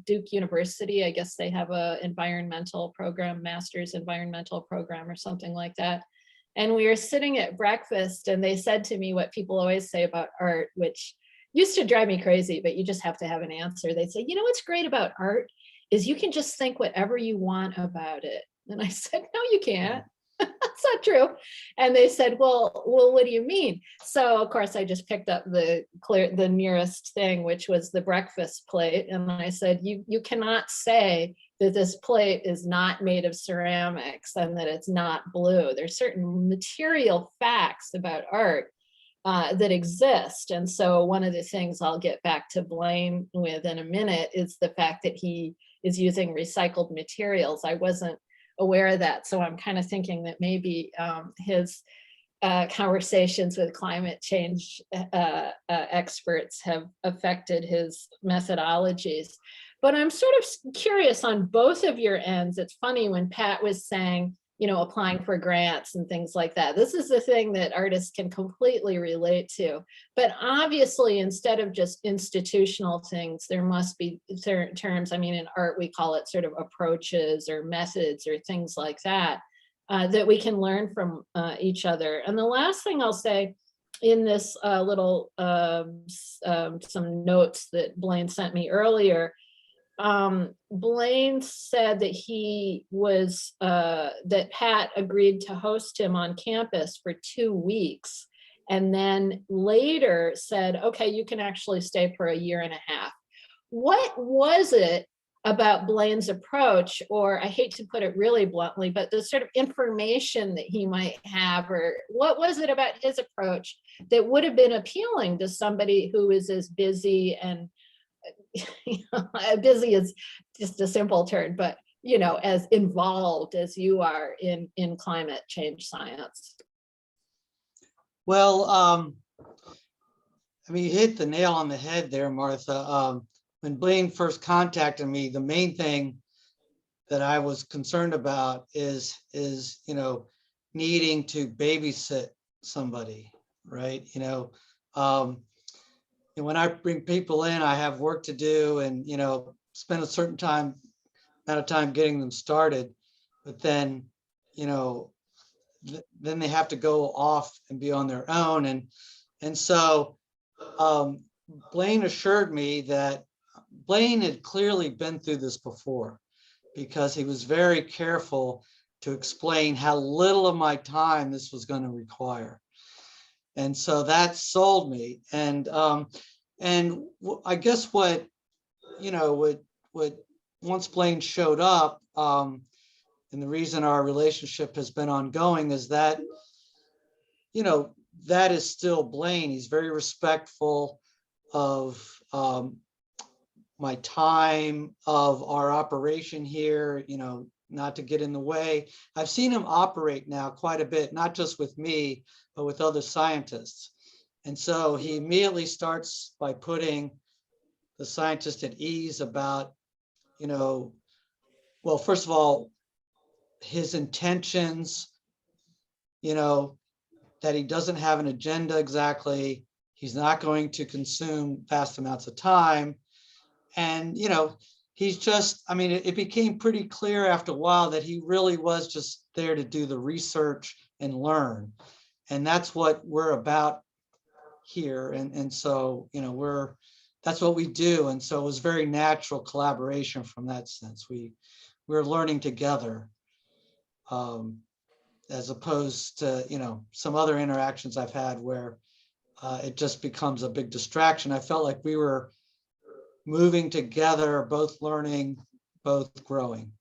Duke University. I guess they have a environmental program, master's environmental program or something like that. And we were sitting at breakfast and they said to me what people always say about art, which used to drive me crazy, but you just have to have an answer. They'd say, you know, what's great about art is you can just think whatever you want about it. And I said, no, you can't. That's not true. And they said, well, what do you mean? So of course I just picked up the nearest thing, which was the breakfast plate. And I said, you cannot say that this plate is not made of ceramics and that it's not blue. There's certain material facts about art that exist. And so one of the things I'll get back to Blaine with in a minute is the fact that he is using recycled materials. I wasn't aware of that. So I'm kind of thinking that maybe his conversations with climate change experts have affected his methodologies. But I'm sort of curious on both of your ends. It's funny when Pat was saying, you know, applying for grants and things like that. This is the thing that artists can completely relate to. But obviously, instead of just institutional things, there must be certain terms. I mean, in art, we call it sort of approaches or methods or things like that, that we can learn from each other. And the last thing I'll say in this little, some notes that Blaine sent me earlier, Blaine said that he was, that Pat agreed to host him on campus for 2 weeks, and then later said, okay, you can actually stay for 1.5 years. What was it about Blaine's approach, or I hate to put it really bluntly, but the sort of information that he might have, or what was it about his approach that would have been appealing to somebody who is as busy and busy is just a simple term, but you know, as involved as you are in climate change science? Well, I mean, you hit the nail on the head there, Martha. When Blaine first contacted me, the main thing that I was concerned about is you know, needing to babysit somebody, right? You know, and when I bring people in, I have work to do and, you know, spend a certain amount of time getting them started. But then, you know, then they have to go off and be on their own. And so Blaine assured me that Blaine had clearly been through this before, because he was very careful to explain how little of my time this was going to require. And so that sold me. And I guess what, you know, what once Blaine showed up, and the reason our relationship has been ongoing is that, you know, that is still Blaine. He's very respectful of my time, of our operation here, you know, not to get in the way. I've seen him operate now quite a bit, not just with me, but with other scientists. And so he immediately starts by putting the scientist at ease about, you know, well, first of all, his intentions, you know, that he doesn't have an agenda exactly. He's not going to consume vast amounts of time. And, you know, he's just, I mean, it became pretty clear after a while that he really was just there to do the research and learn. And that's what we're about here. And so, you know, that's what we do. And so it was very natural collaboration from that sense. We're learning together, as opposed to, you know, some other interactions I've had where it just becomes a big distraction. I felt like we were moving together, both learning, both growing.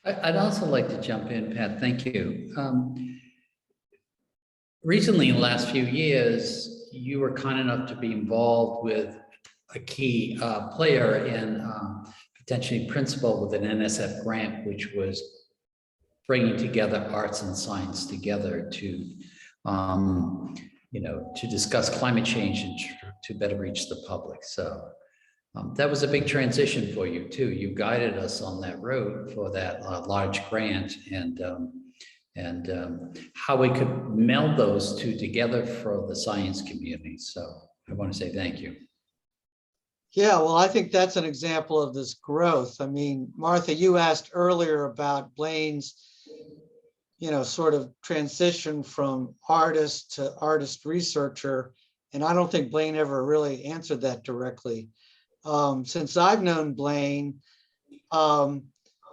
I'd also like to jump in, Pat. Thank you. Recently, in the last few years, you were kind enough to be involved with a key player and potentially principal with an NSF grant, which was bringing together arts and science together to to discuss climate change and to better reach the public. So that was a big transition for you too. You guided us on that road for that large grant, and how we could meld those two together for the science community. So I want to say thank you. Yeah, well, I think that's an example of this growth. I mean, Martha, you asked earlier about Blaine's, sort of transition from artist to artist researcher. And I don't think Blaine ever really answered that directly. Since I've known Blaine,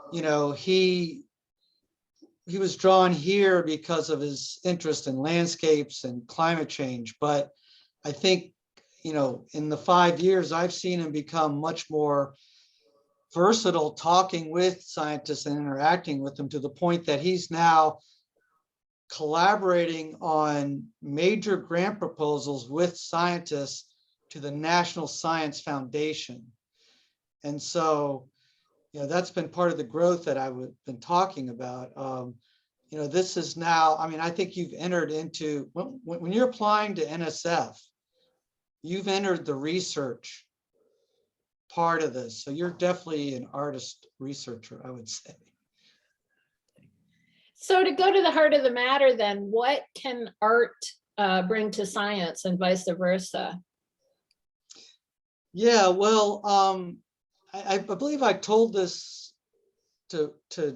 he was drawn here because of his interest in landscapes and climate change. But I think, in the 5 years, I've seen him become much more versatile, talking with scientists and interacting with them, to the point that he's now collaborating on major grant proposals with scientists to the National Science Foundation. And so, that's been part of the growth that I've been talking about. This is now, I think you've entered into, when you're applying to NSF, you've entered the research part of this. So you're definitely an artist researcher, I would say. So to go to the heart of the matter then, what can art bring to science and vice versa? Yeah, well, I believe I told this to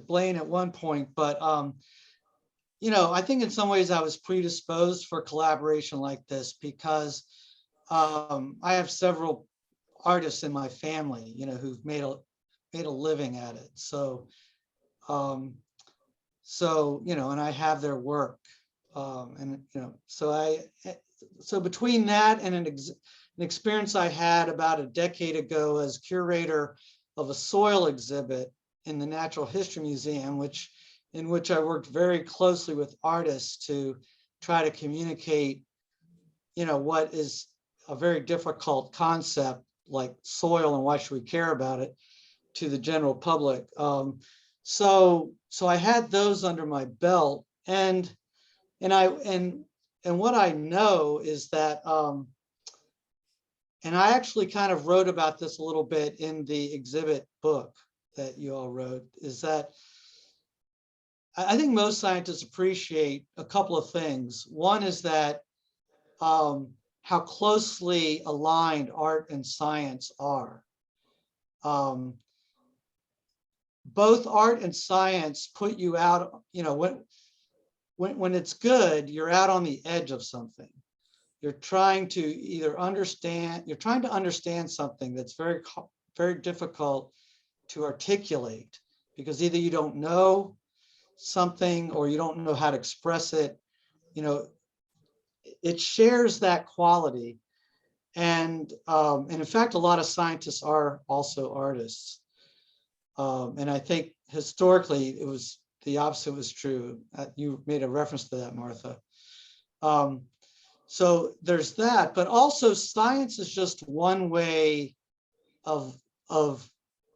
Blaine at one point, but I think in some ways I was predisposed for collaboration like this because I have several artists in my family, who've made a living at it. So, and I have their work, so between that and an experience I had about a decade ago as curator of a soil exhibit in the Natural History Museum, in which I worked very closely with artists to try to communicate, what is a very difficult concept like soil and why should we care about it to the general public. So I had those under my belt, and what I know is that, and I actually kind of wrote about this a little bit in the exhibit book that you all wrote, is that I think most scientists appreciate a couple of things. One is that how closely aligned art and science are. Both art and science put you out, when it's good, you're out on the edge of something. You're trying to understand something that's very, very difficult to articulate, because either you don't know something or you don't know how to express it. It shares that quality. And in fact, a lot of scientists are also artists. And I think historically it was the opposite was true. You made a reference to that, Martha. So there's that, but also science is just one way of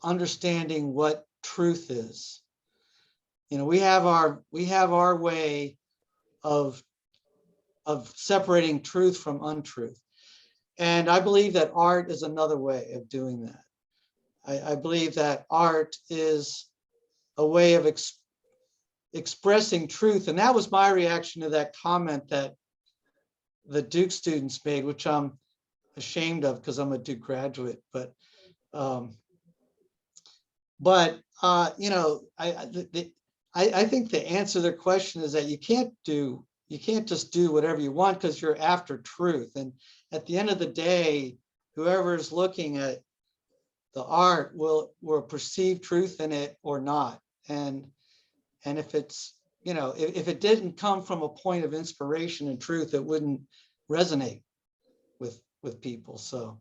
understanding what truth is. We have our way of separating truth from untruth. And I believe that art is another way of doing that. I believe that art is a way of expressing truth. And that was my reaction to that comment that the Duke students made, which I'm ashamed of because I'm a Duke graduate. But I think the answer to their question is that you can't just do whatever you want because you're after truth. And at the end of the day, whoever is looking at the art will perceive truth in it or not. And if it's, if it didn't come from a point of inspiration and truth, it wouldn't resonate with people. So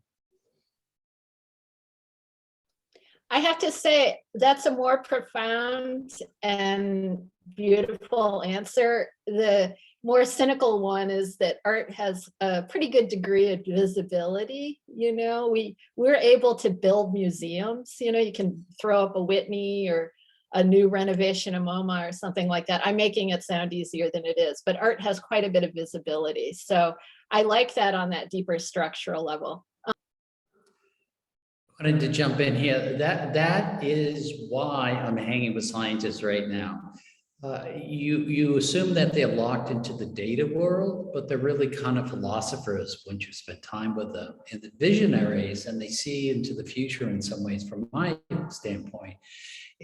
I have to say that's a more profound and beautiful answer. The more cynical one is that art has a pretty good degree of visibility. We're able to build museums. You can throw up a Whitney or a new renovation of MoMA or something like that. I'm making it sound easier than it is, but art has quite a bit of visibility. So I like that on that deeper structural level. I wanted to jump in here. That is why I'm hanging with scientists right now. You assume that they're locked into the data world, but they're really kind of philosophers once you spend time with them, and the visionaries, and they see into the future in some ways from my standpoint.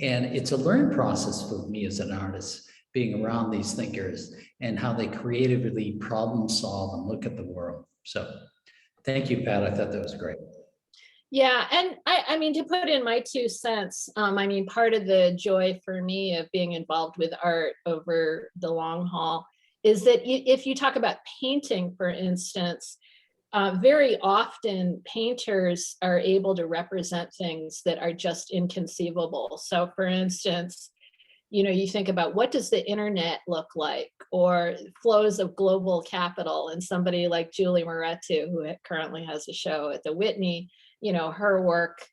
And it's a learning process for me as an artist, being around these thinkers and how they creatively problem solve and look at the world. So thank you, Pat. I thought that was great. Yeah, and I mean, to put in my 2 cents, I mean, part of the joy for me of being involved with art over the long haul is that if you talk about painting, for instance, very often painters are able to represent things that are just inconceivable. So for instance, you know, you think about what does the internet look like, or flows of global capital, and somebody like Julie Moretu, who currently has a show at the Whitney, you know, her work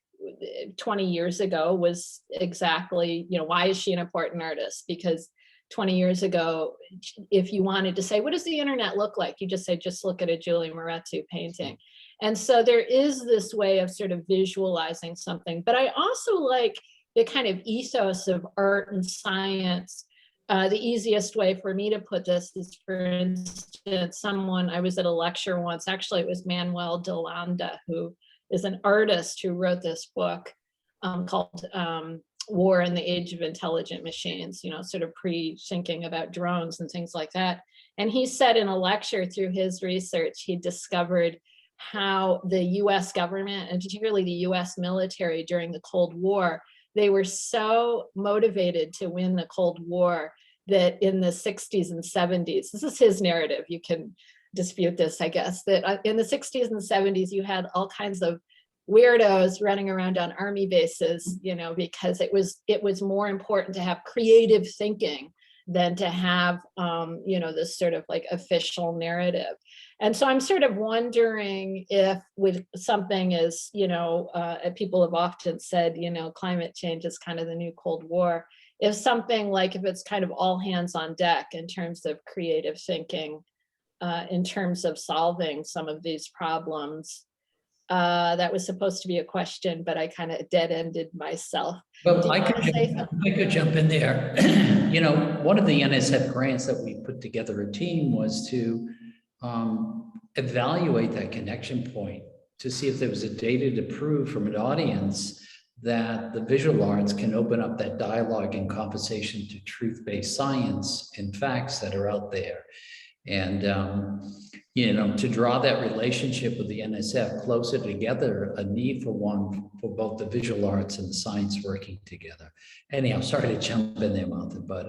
20 years ago was exactly, you know, why is she an important artist? Because 20 years ago, if you wanted to say, what does the internet look like? You just say, just look at a Julie Moretu painting. And so there is this way of sort of visualizing something. But I also like the kind of ethos of art and science. The easiest way for me to put this is, for instance, I was at a lecture once, actually it was Manuel de Landa, who is an artist who wrote this book called War in the Age of Intelligent Machines, you know, sort of pre-thinking about drones and things like that. And he said in a lecture, through his research, he discovered how the US government, and particularly the US military during the Cold War, they were so motivated to win the Cold War that in the 60s and 70s, this is his narrative, you can dispute this, I guess, that in the 60s and 70s, you had all kinds of weirdos running around on army bases, you know, because it was more important to have creative thinking than to have, you know, this sort of like official narrative. And so I'm sort of wondering if with something as, you know, people have often said, you know, climate change is kind of the new Cold War, if something like, if it's kind of all hands on deck in terms of creative thinking, in terms of solving some of these problems. That was supposed to be a question, but I kind of dead-ended myself. Well, I could jump in there. You know, one of the NSF grants that we put together a team was to evaluate that connection point to see if there was a data to prove from an audience that the visual arts can open up that dialogue and conversation to truth-based science and facts that are out there. And, you know, to draw that relationship with the NSF closer together, a need for one for both the visual arts and the science working together. Anyhow, sorry to jump in there, Martha, but,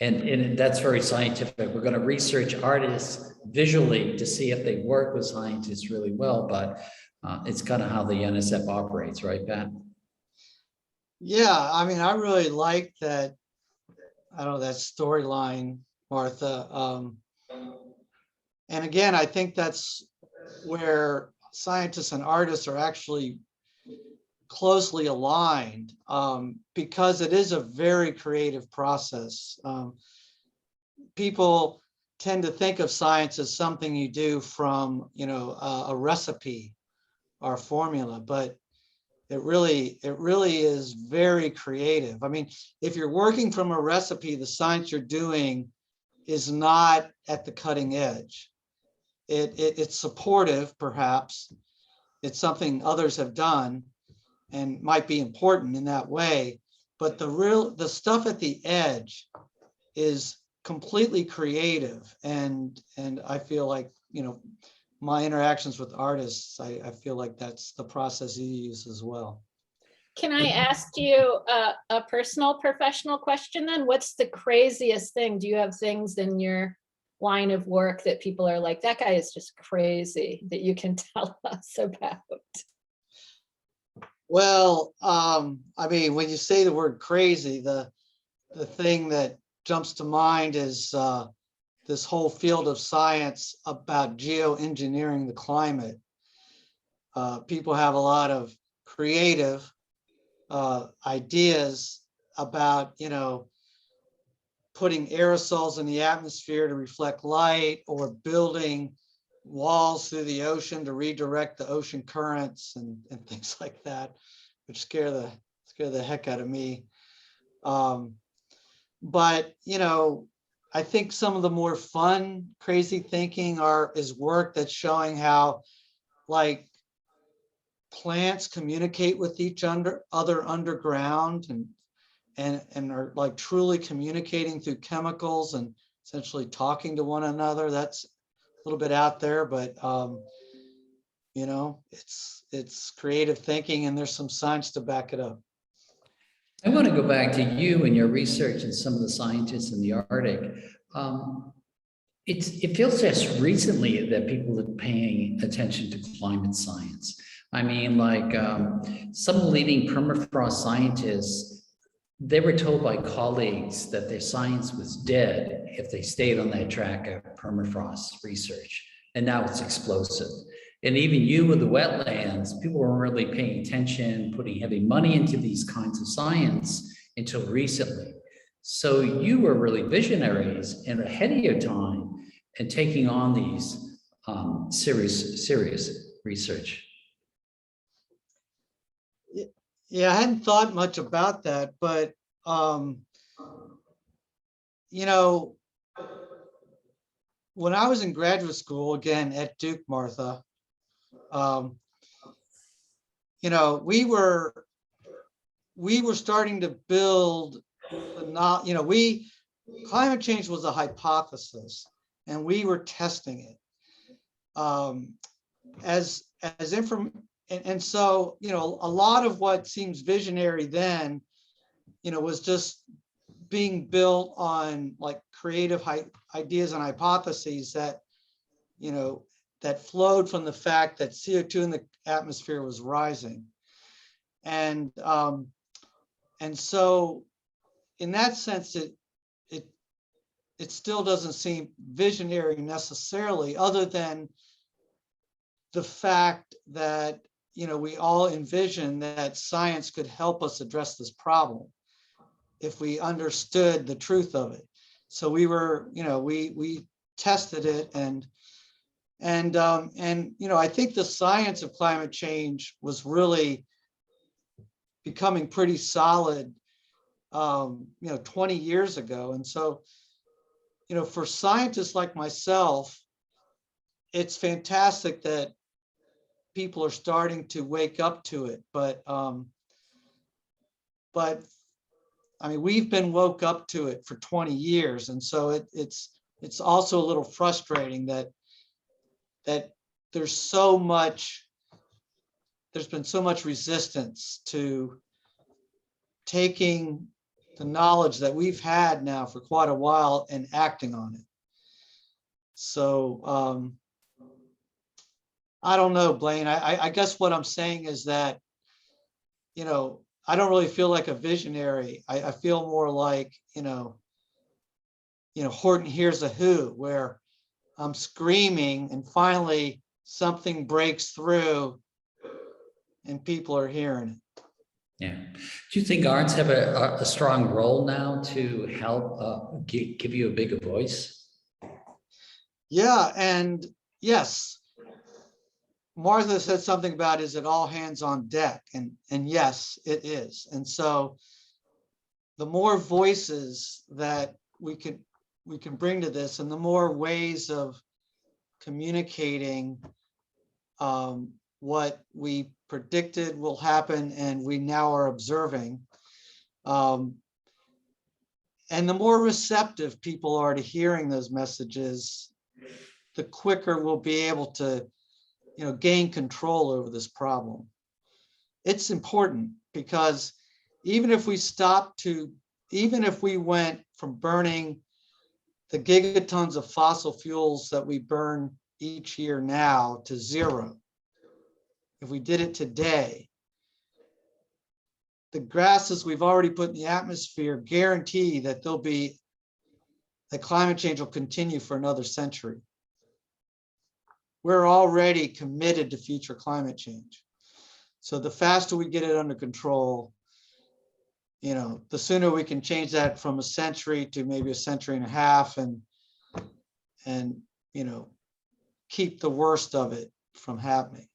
and that's very scientific. We're going to research artists visually to see if they work with scientists really well, but it's kind of how the NSF operates, right, Pat? Yeah, I mean, I really like that, I don't know, that storyline, Martha. And again, I think that's where scientists and artists are actually closely aligned, because it is a very creative process. People tend to think of science as something you do from, you know, a recipe or a formula, but it really is very creative. I mean, if you're working from a recipe, the science you're doing is not at the cutting edge. It's supportive, perhaps. It's something others have done and might be important in that way. But the stuff at the edge is completely creative. And I feel like, you know, my interactions with artists, I feel like that's the process you use as well. Can I ask you a personal professional question then? What's the craziest thing? Do you have things in your line of work that people are like, that guy is just crazy, that you can tell us about? Well, I mean, when you say the word crazy, the thing that jumps to mind is this whole field of science about geoengineering the climate. People have a lot of creative ideas about, putting aerosols in the atmosphere to reflect light, or building walls through the ocean to redirect the ocean currents and things like that, which scare the heck out of me. But I think some of the more fun, crazy thinking is work that's showing how, like, plants communicate with each other underground, and are like truly communicating through chemicals and essentially talking to one another. That's a little bit out there, but it's creative thinking, and there's some science to back it up. I want to go back to you and your research and some of the scientists in the Arctic. It feels just recently that people are paying attention to climate science. I mean, like some leading permafrost scientists, they were told by colleagues that their science was dead if they stayed on that track of permafrost research. And now it's explosive. And even you with the wetlands, people weren't really paying attention, putting heavy money into these kinds of science until recently. So you were really visionaries and ahead of your time and taking on these serious research. Yeah, I hadn't thought much about that, but when I was in graduate school, again at Duke, Martha, we were starting to build climate change was a hypothesis, and we were testing it as information. And so, a lot of what seems visionary then, was just being built on like creative ideas and hypotheses that, that flowed from the fact that CO2 in the atmosphere was rising. And so in that sense, it still doesn't seem visionary necessarily, other than the fact that we all envision that science could help us address this problem if we understood the truth of it. So we were, we tested it, and I think the science of climate change was really becoming pretty solid, 20 years ago. And so, for scientists like myself, it's fantastic that people are starting to wake up to it, but I mean, we've been woke up to it for 20 years, and so it's also a little frustrating that there's been so much resistance to taking the knowledge that we've had now for quite a while and acting on it. So I don't know, Blaine. I guess what I'm saying is that, I don't really feel like a visionary. I feel more like, Horton Hears a Who, where I'm screaming and finally something breaks through and people are hearing it. Yeah. Do you think arts have a strong role now to help give you a bigger voice? Yeah, and yes. Martha said something about, is it all hands on deck? And yes, it is. And so the more voices that we can bring to this, and the more ways of communicating what we predicted will happen and we now are observing, and the more receptive people are to hearing those messages, the quicker we'll be able to gain control over this problem. It's important because even if we went from burning the gigatons of fossil fuels that we burn each year now to zero, if we did it today, the gases we've already put in the atmosphere guarantee that climate change will continue for another century. We're already committed to future climate change. So the faster we get it under control, you know, the sooner we can change that from a century to maybe a century and a half, and you know, keep the worst of it from happening.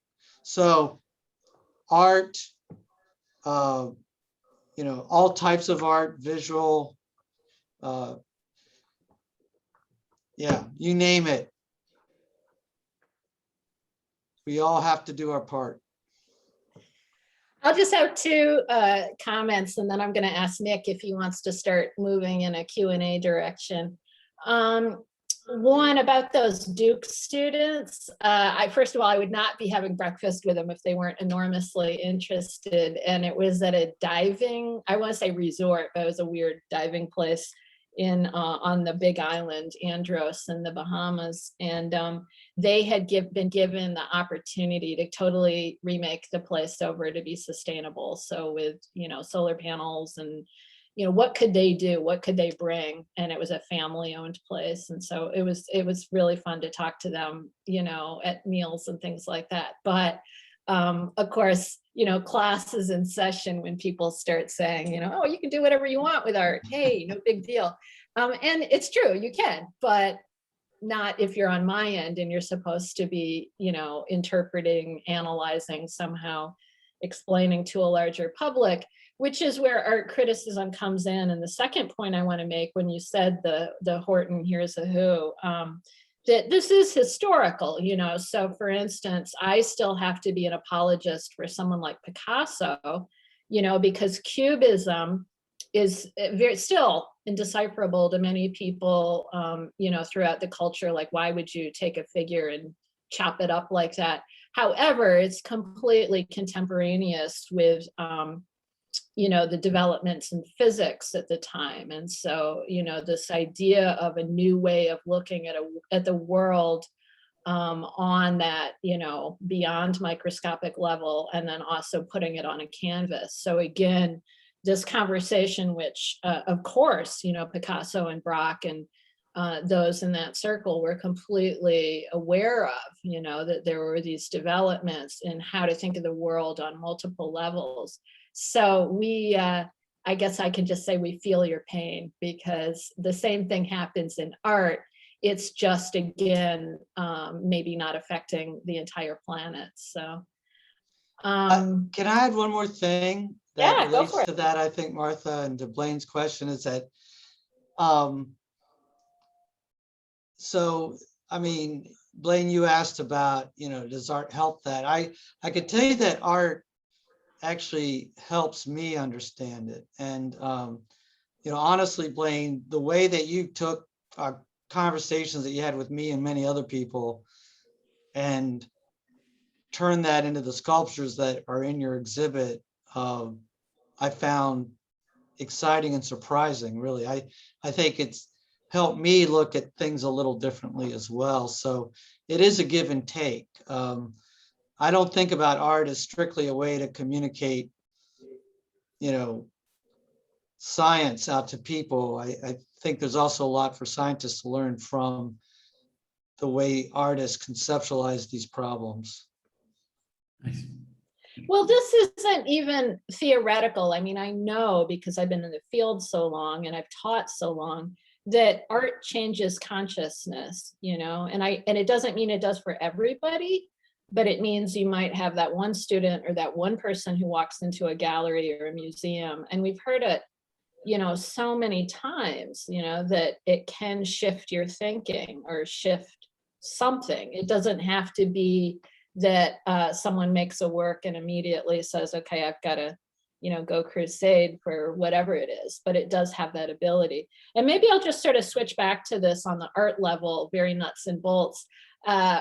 So art, you know, all types of art, visual, yeah, you name it. We all have to do our part. I'll just have two comments, and then I'm going to ask Nick if he wants to start moving in a Q&A direction. One, about those Duke students. First of all, I would not be having breakfast with them if they weren't enormously interested. And it was at a diving, I want to say resort, but it was a weird diving place in on the Big Island, Andros in the Bahamas. And they had been given the opportunity to totally remake the place over to be sustainable. So with, you know, solar panels and, you know, what could they do? What could they bring? And it was a family-owned place. And so it was really fun to talk to them, you know, at meals and things like that. But of course, you know, class is in session when people start saying, you know, oh, you can do whatever you want with art. Hey, no big deal. And it's true, you can, but not if you're on my end and you're supposed to be, you know, interpreting, analyzing, somehow explaining to a larger public, which is where art criticism comes in. And the second point I want to make, when you said the Horton, here's a who, that this is historical, you know. So for instance, I still have to be an apologist for someone like Picasso, you know, because Cubism is very still indecipherable to many people, you know, throughout the culture. Like, why would you take a figure and chop it up like that? However, it's completely contemporaneous with, you know, the developments in physics at the time. And so, you know, this idea of a new way of looking at the world on that, you know, beyond microscopic level, and then also putting it on a canvas. So again, this conversation, which of course, you know, Picasso and Braque and those in that circle were completely aware of, you know, that there were these developments in how to think of the world on multiple levels. So we, I guess I can just say we feel your pain, because the same thing happens in art. It's just, again, maybe not affecting the entire planet. So. Can I add one more thing that Yeah, relates to that? I think, Martha, and to Blaine's question, is that, so, I mean, Blaine, you asked about, you know, does art help that? I could tell you that art actually helps me understand it. And, you know, honestly, Blaine, the way that you took our conversations that you had with me and many other people and turn that into the sculptures that are in your exhibit, I found exciting and surprising, really. I think it's helped me look at things a little differently as well. So it is a give and take. I don't think about art as strictly a way to communicate, you know, science out to people. I think there's also a lot for scientists to learn from the way artists conceptualize these problems. Nice. Well, this isn't even theoretical. I mean, I know, because I've been in the field so long and I've taught so long, that art changes consciousness, you know, and it doesn't mean it does for everybody, but it means you might have that one student or that one person who walks into a gallery or a museum, and we've heard it, you know, so many times, you know, that it can shift your thinking or shift something. It doesn't have to be that someone makes a work and immediately says, okay, I've got to, you know, go crusade for whatever it is, but it does have that ability. And maybe I'll just sort of switch back to this on the art level, very nuts and bolts,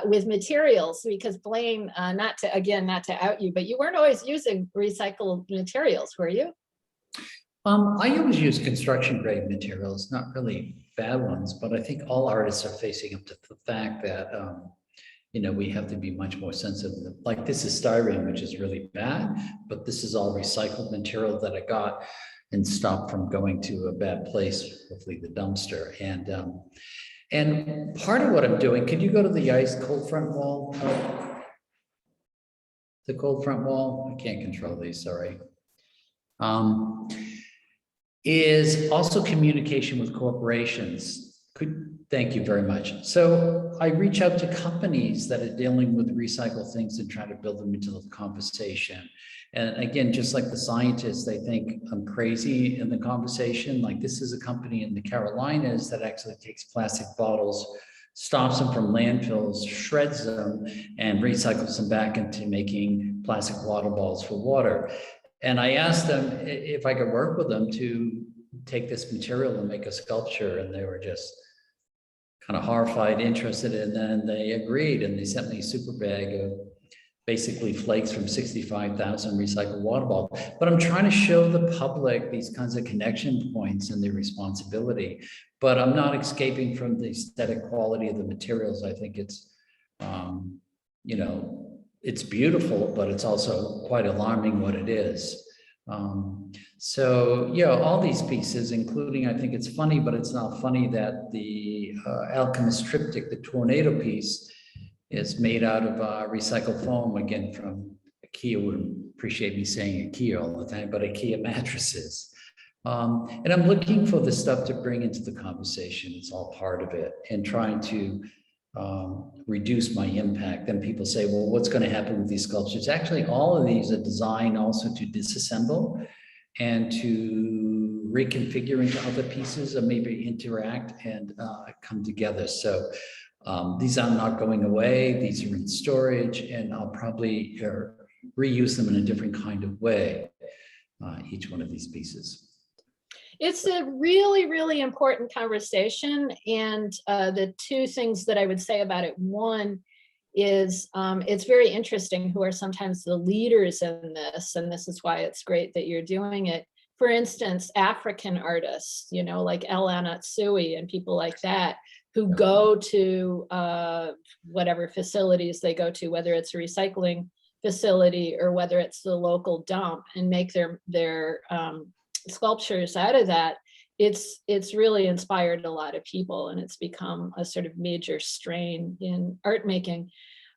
with materials, because Blaine, not to out you, but you weren't always using recycled materials, were you? I always use construction grade materials, not really bad ones, but I think all artists are facing up to the fact that, you know, we have to be much more sensitive. Like, this is styrene, which is really bad, but this is all recycled material that I got and stopped from going to a bad place, hopefully the dumpster. And part of what I'm doing, could you go to the cold front wall? The cold front wall, I can't control these, sorry. is also communication with corporations. Thank you very much. So I reach out to companies that are dealing with recycled things and try to build them into the conversation. And again, just like the scientists, they think I'm crazy in the conversation. Like, this is a company in the Carolinas that actually takes plastic bottles, stops them from landfills, shreds them, and recycles them back into making plastic water bottles for water. And I asked them if I could work with them to take this material and make a sculpture, and they were just kind of horrified, interested, and then they agreed, and they sent me a super bag of basically flakes from 65,000 recycled water bottles. But I'm trying to show the public these kinds of connection points and their responsibility, but I'm not escaping from the aesthetic quality of the materials. I think it's, you know, it's beautiful, but it's also quite alarming what it is. So yeah, all these pieces, including, I think it's funny, but it's not funny that the Alchemist triptych, the tornado piece, is made out of recycled foam, again, from IKEA. Would appreciate me saying IKEA all the time, but IKEA mattresses. And I'm looking for the stuff to bring into the conversation. It's all part of it, and trying to reduce my impact. Then people say, well, what's going to happen with these sculptures? Actually, all of these are designed also to disassemble and to reconfigure into other pieces, or maybe interact and come together. So these are not going away. These are in storage, and I'll probably reuse them in a different kind of way, each one of these pieces. It's a really, really important conversation. And the two things that I would say about it, one is it's very interesting who are sometimes the leaders in this, and this is why it's great that you're doing it. For instance, African artists, you know, like Ellen Atsui and people like that, who go to whatever facilities they go to, whether it's a recycling facility or whether it's the local dump, and make their sculptures out of that. It's really inspired a lot of people, and it's become a sort of major strain in art making.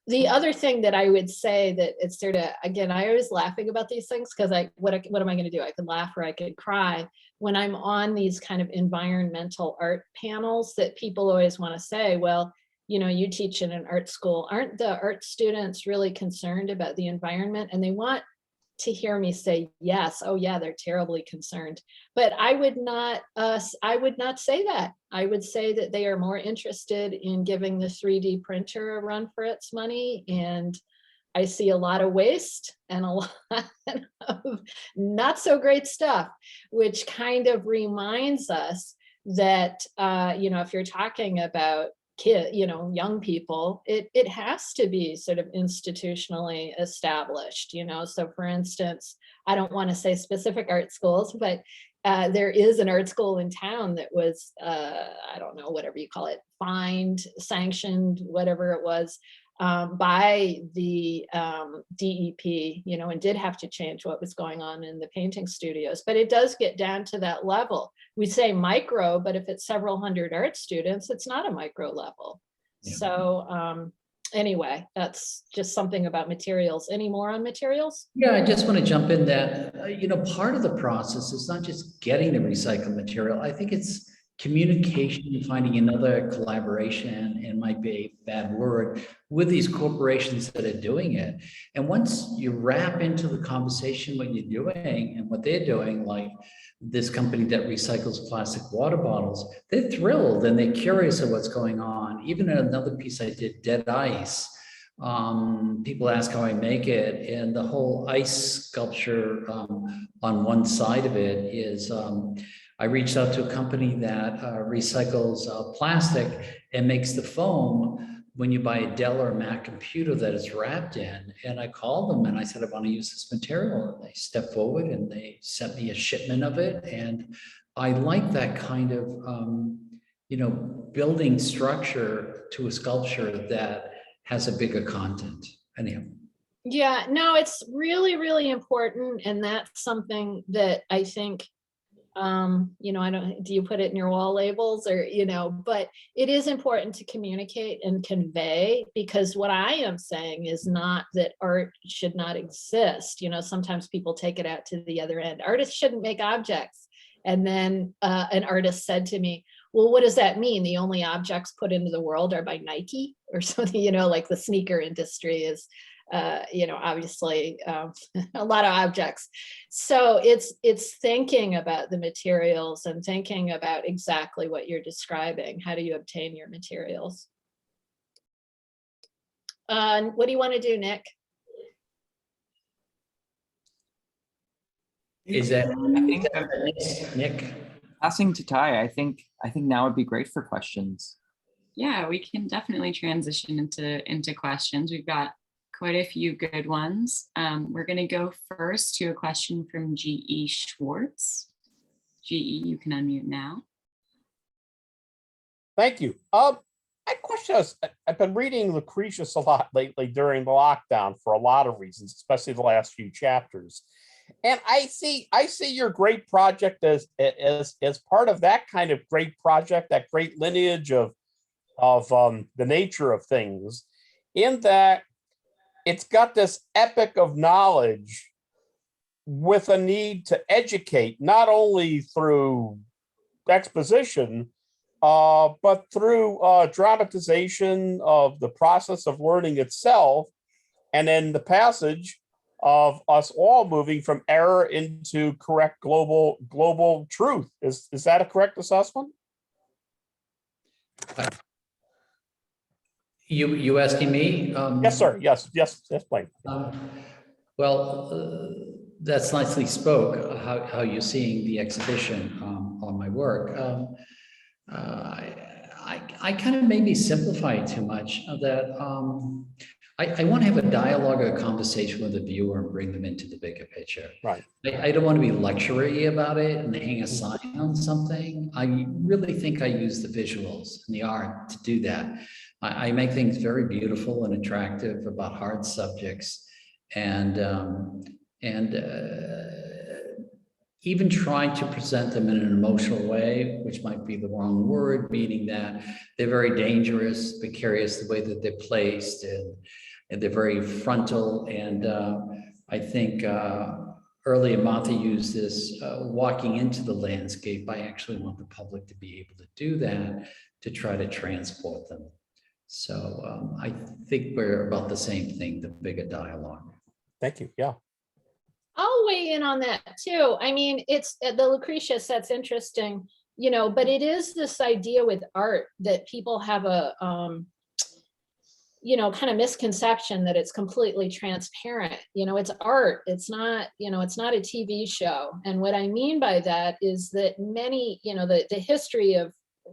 The other thing that I would say that it's sort of, again, I always laughing about these things because what am I going to do? I could laugh or I could cry when I'm on these kind of environmental art panels, that people always want to say, well, you know, you teach in an art school. Aren't the art students really concerned about the environment? And they want to hear me say yes. Oh yeah, they're terribly concerned. But I would not say that. I would say that they are more interested in giving the 3D printer a run for its money. And I see a lot of waste and a lot of not so great stuff, which kind of reminds us that, you know, if you're talking about young people, it has to be sort of institutionally established, you know. So for instance, I don't want to say specific art schools, but there is an art school in town that was, I don't know, whatever you call it, fined, sanctioned, whatever it was, by the DEP, you know, and did have to change what was going on in the painting studios. But it does get down to that level. We say micro, but if it's several hundred art students, it's not a micro level. Yeah. So anyway, that's just something about materials. Any more on materials? Yeah, I just want to jump in that, you know, part of the process is not just getting the recycled material. I think it's communication, finding another collaboration, and might be a bad word, with these corporations that are doing it. And once you wrap into the conversation what you're doing and what they're doing, like this company that recycles plastic water bottles, they're thrilled and they're curious of what's going on. Even in another piece I did, Dead Ice, people ask how I make it, and the whole ice sculpture on one side of it is I reached out to a company that recycles plastic and makes the foam when you buy a Dell or a Mac computer that it's wrapped in. And I called them and I said, I want to use this material. And they stepped forward and they sent me a shipment of it. And I like that kind of, you know, building structure to a sculpture that has a bigger content. Anyhow. Yeah, no, it's really, really important. And that's something that I think, you know, do you put it in your wall labels or, you know, but it is important to communicate and convey, because what I am saying is not that art should not exist. You know, sometimes people take it out to the other end. Artists shouldn't make objects. And then an artist said to me, well, what does that mean? The only objects put into the world are by Nike or something, like the sneaker industry is, obviously a lot of objects. So it's thinking about the materials and thinking about exactly what you're describing. How do you obtain your materials? What do you want to do, Nick? Is that Nick? Passing to Ty, I think now would be great for questions. Yeah, we can definitely transition into questions. We've got quite a few good ones. We're going to go first to a question from G.E. Schwartz. G.E., you can unmute now. Thank you. My question is, I've been reading Lucretius a lot lately during the lockdown for a lot of reasons, especially the last few chapters. And I see your great project as part of that kind of great project, that great lineage of the nature of things, in that it's got this epic of knowledge with a need to educate, not only through exposition, but through dramatization of the process of learning itself, and then the passage of us all moving from error into correct global truth. Is that a correct assessment? You asking me? Yes, sir. Yes, Blaine. That's nicely spoke. How you're seeing the exhibition on my work. I kind of maybe simplify it too much. That I want to have a dialogue or a conversation with the viewer and bring them into the bigger picture. Right. I don't want to be lectury about it and hang a sign on something. I really think I use the visuals and the art to do that. I make things very beautiful and attractive about hard subjects, and even trying to present them in an emotional way, which might be the wrong word, meaning that they're very dangerous, precarious, the way that they're placed, and they're very frontal. And I think earlier Martha used this walking into the landscape. I actually want the public to be able to do that, to try to transport them. So I think we're about the same thing, the bigger dialogue. Thank you. Yeah. I'll weigh in on that too. I mean, it's the Lucretius, that's interesting, but it is this idea with art that people have a, kind of misconception that it's completely transparent. It's art. It's not, it's not a TV show. And what I mean by that is that many, the history of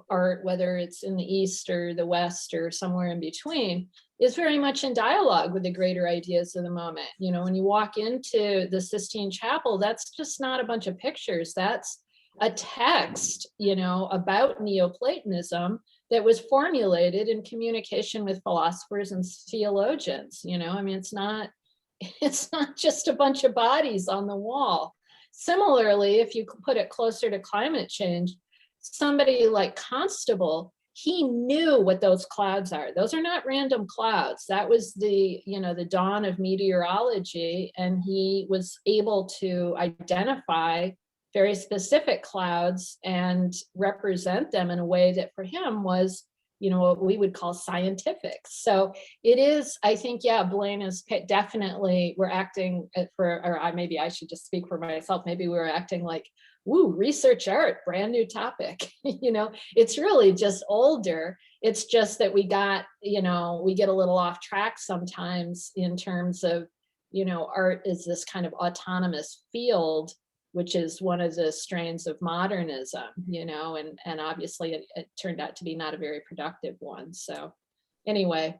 art, whether it's in the East or the West or somewhere in between, is very much in dialogue with the greater ideas of the moment. When you walk into the Sistine Chapel, that's just not a bunch of pictures. That's a text, about Neoplatonism that was formulated in communication with philosophers and theologians. I mean, it's not just a bunch of bodies on the wall. Similarly, if you put it closer to climate change, somebody like Constable, he knew what those clouds are. Those are not random clouds. That was the dawn of meteorology, and he was able to identify very specific clouds and represent them in a way that for him was, what we would call scientific. So it is, I think, yeah, Blaine is definitely, we're acting maybe I should just speak for myself. Maybe we were acting like, woo, research art, brand new topic. It's really just older. It's just that we got, we get a little off track sometimes in terms of, art is this kind of autonomous field, which is one of the strains of modernism, and obviously it turned out to be not a very productive one. So anyway.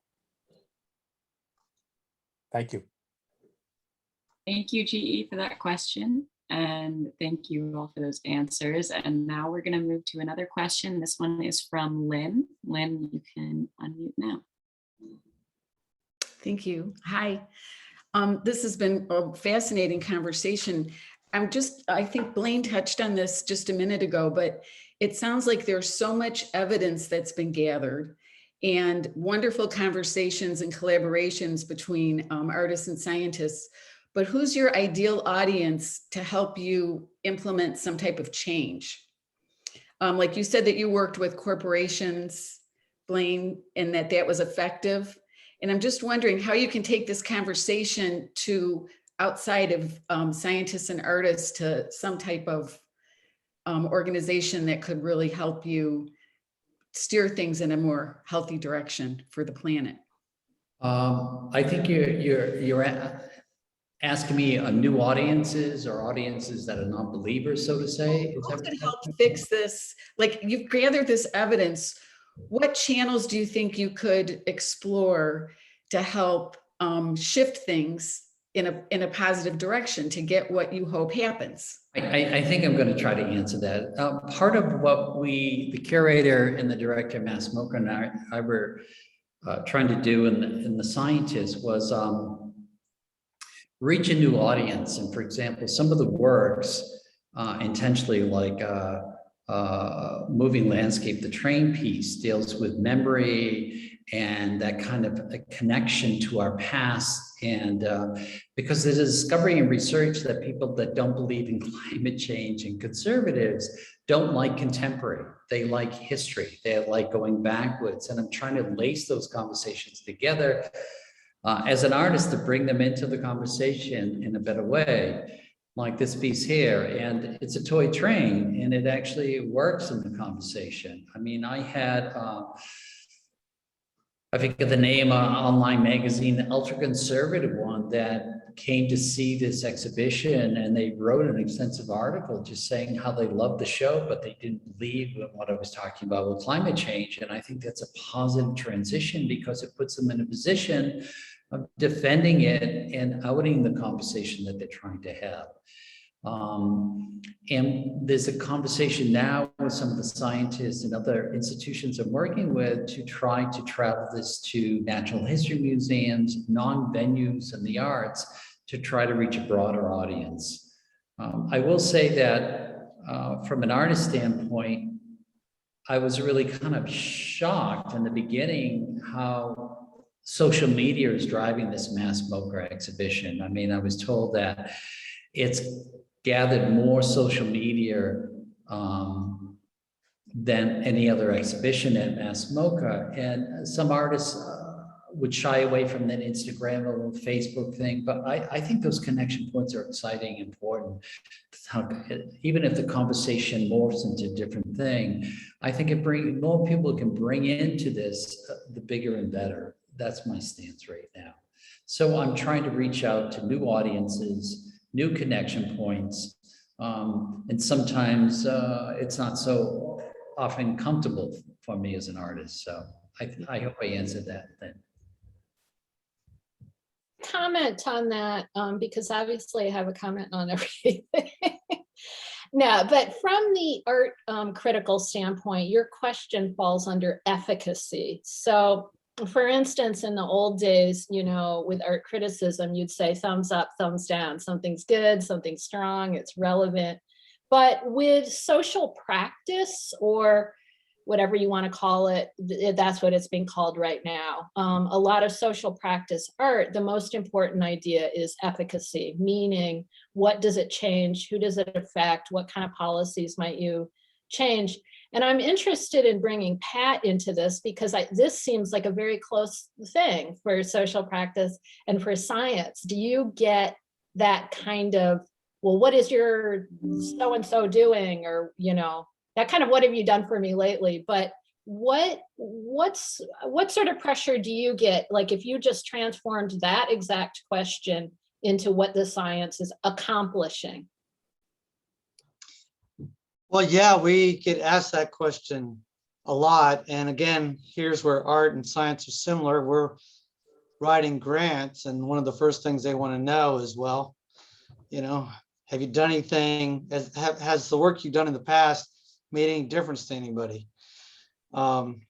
Thank you. Thank you, GE, for that question. And thank you all for those answers. And now we're going to move to another question. This one is from Lynn. Lynn, you can unmute now. Thank you. Hi. This has been a fascinating conversation. I think Blaine touched on this just a minute ago, but it sounds like there's so much evidence that's been gathered and wonderful conversations and collaborations between artists and scientists. but who's your ideal audience to help you implement some type of change? Like you said that you worked with corporations, Blaine, and that was effective. And I'm just wondering how you can take this conversation to outside of scientists and artists to some type of organization that could really help you steer things in a more healthy direction for the planet. I think you're asking me new audiences or audiences that are non-believers, so to say. What could help fix this? Like, you've gathered this evidence. What channels do you think you could explore to help shift things in a positive direction to get what you hope happens? I think I'm going to try to answer that. Part of what the curator and the director of MASSMoCA and I were trying to do, and the scientists, was reach a new audience. And for example, some of the works intentionally, like Moving Landscape, the train piece, deals with memory and that kind of a connection to our past. And because there's a discovery and research that people that don't believe in climate change and conservatives don't like contemporary. They like history. They like going backwards. And I'm trying to lace those conversations together as an artist to bring them into the conversation in a better way. Like this piece here, and it's a toy train, and it actually works in the conversation. I mean, I had, I forget the name, online magazine, the ultra conservative one, that came to see this exhibition, and they wrote an extensive article just saying how they loved the show, but they didn't believe in what I was talking about with climate change. And I think that's a positive transition because it puts them in a position of defending it and outing the conversation that they're trying to have. And there's a conversation now with some of the scientists and other institutions I'm working with to try to travel this to natural history museums, non-venues in the arts, to try to reach a broader audience. I will say that from an artist standpoint, I was really kind of shocked in the beginning how social media is driving this MASSMoCA exhibition. I mean, I was told that it's gathered more social media than any other exhibition at MASSMoCA. And some artists would shy away from that Instagram or Facebook thing, but I think those connection points are exciting, important. Even if the conversation morphs into a different thing, I think more people can bring into this, the bigger and better. That's my stance right now. So I'm trying to reach out to new audiences, new connection points, and sometimes it's not so often comfortable for me as an artist. So I hope I answered that then. Comment on that, because obviously I have a comment on everything. No, but from the art critical standpoint, your question falls under efficacy. So for instance, in the old days, you know, with art criticism, you'd say thumbs up, thumbs down, something's good, something's strong, it's relevant. But with social practice, or whatever you want to call it, that's what it's being called right now. A lot of social practice art, the most important idea is efficacy, meaning what does it change? Who does it affect? What kind of policies might you change? And I'm interested in bringing Pat into this because this seems like a very close thing for social practice and for science. Do you get that kind of, well, what is your so-and-so doing? Or, you know, that kind of, what have you done for me lately? But what sort of pressure do you get? Like if you just transformed that exact question into what the science is accomplishing? Well, yeah, we get asked that question a lot. And again, here's where art and science are similar. We're writing grants, and one of the first things they want to know is, well, you know, have you done anything, has the work you've done in the past made any difference to anybody? And,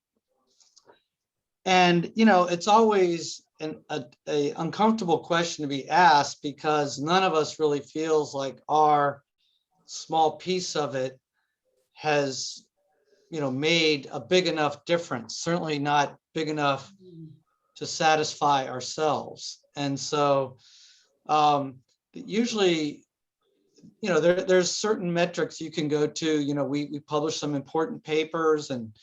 you know, it's always an uncomfortable question to be asked because none of us really feels like our small piece of it has, you know, made a big enough difference, certainly not big enough to satisfy ourselves. And so usually, there's certain metrics you can go to. We publish some important papers and,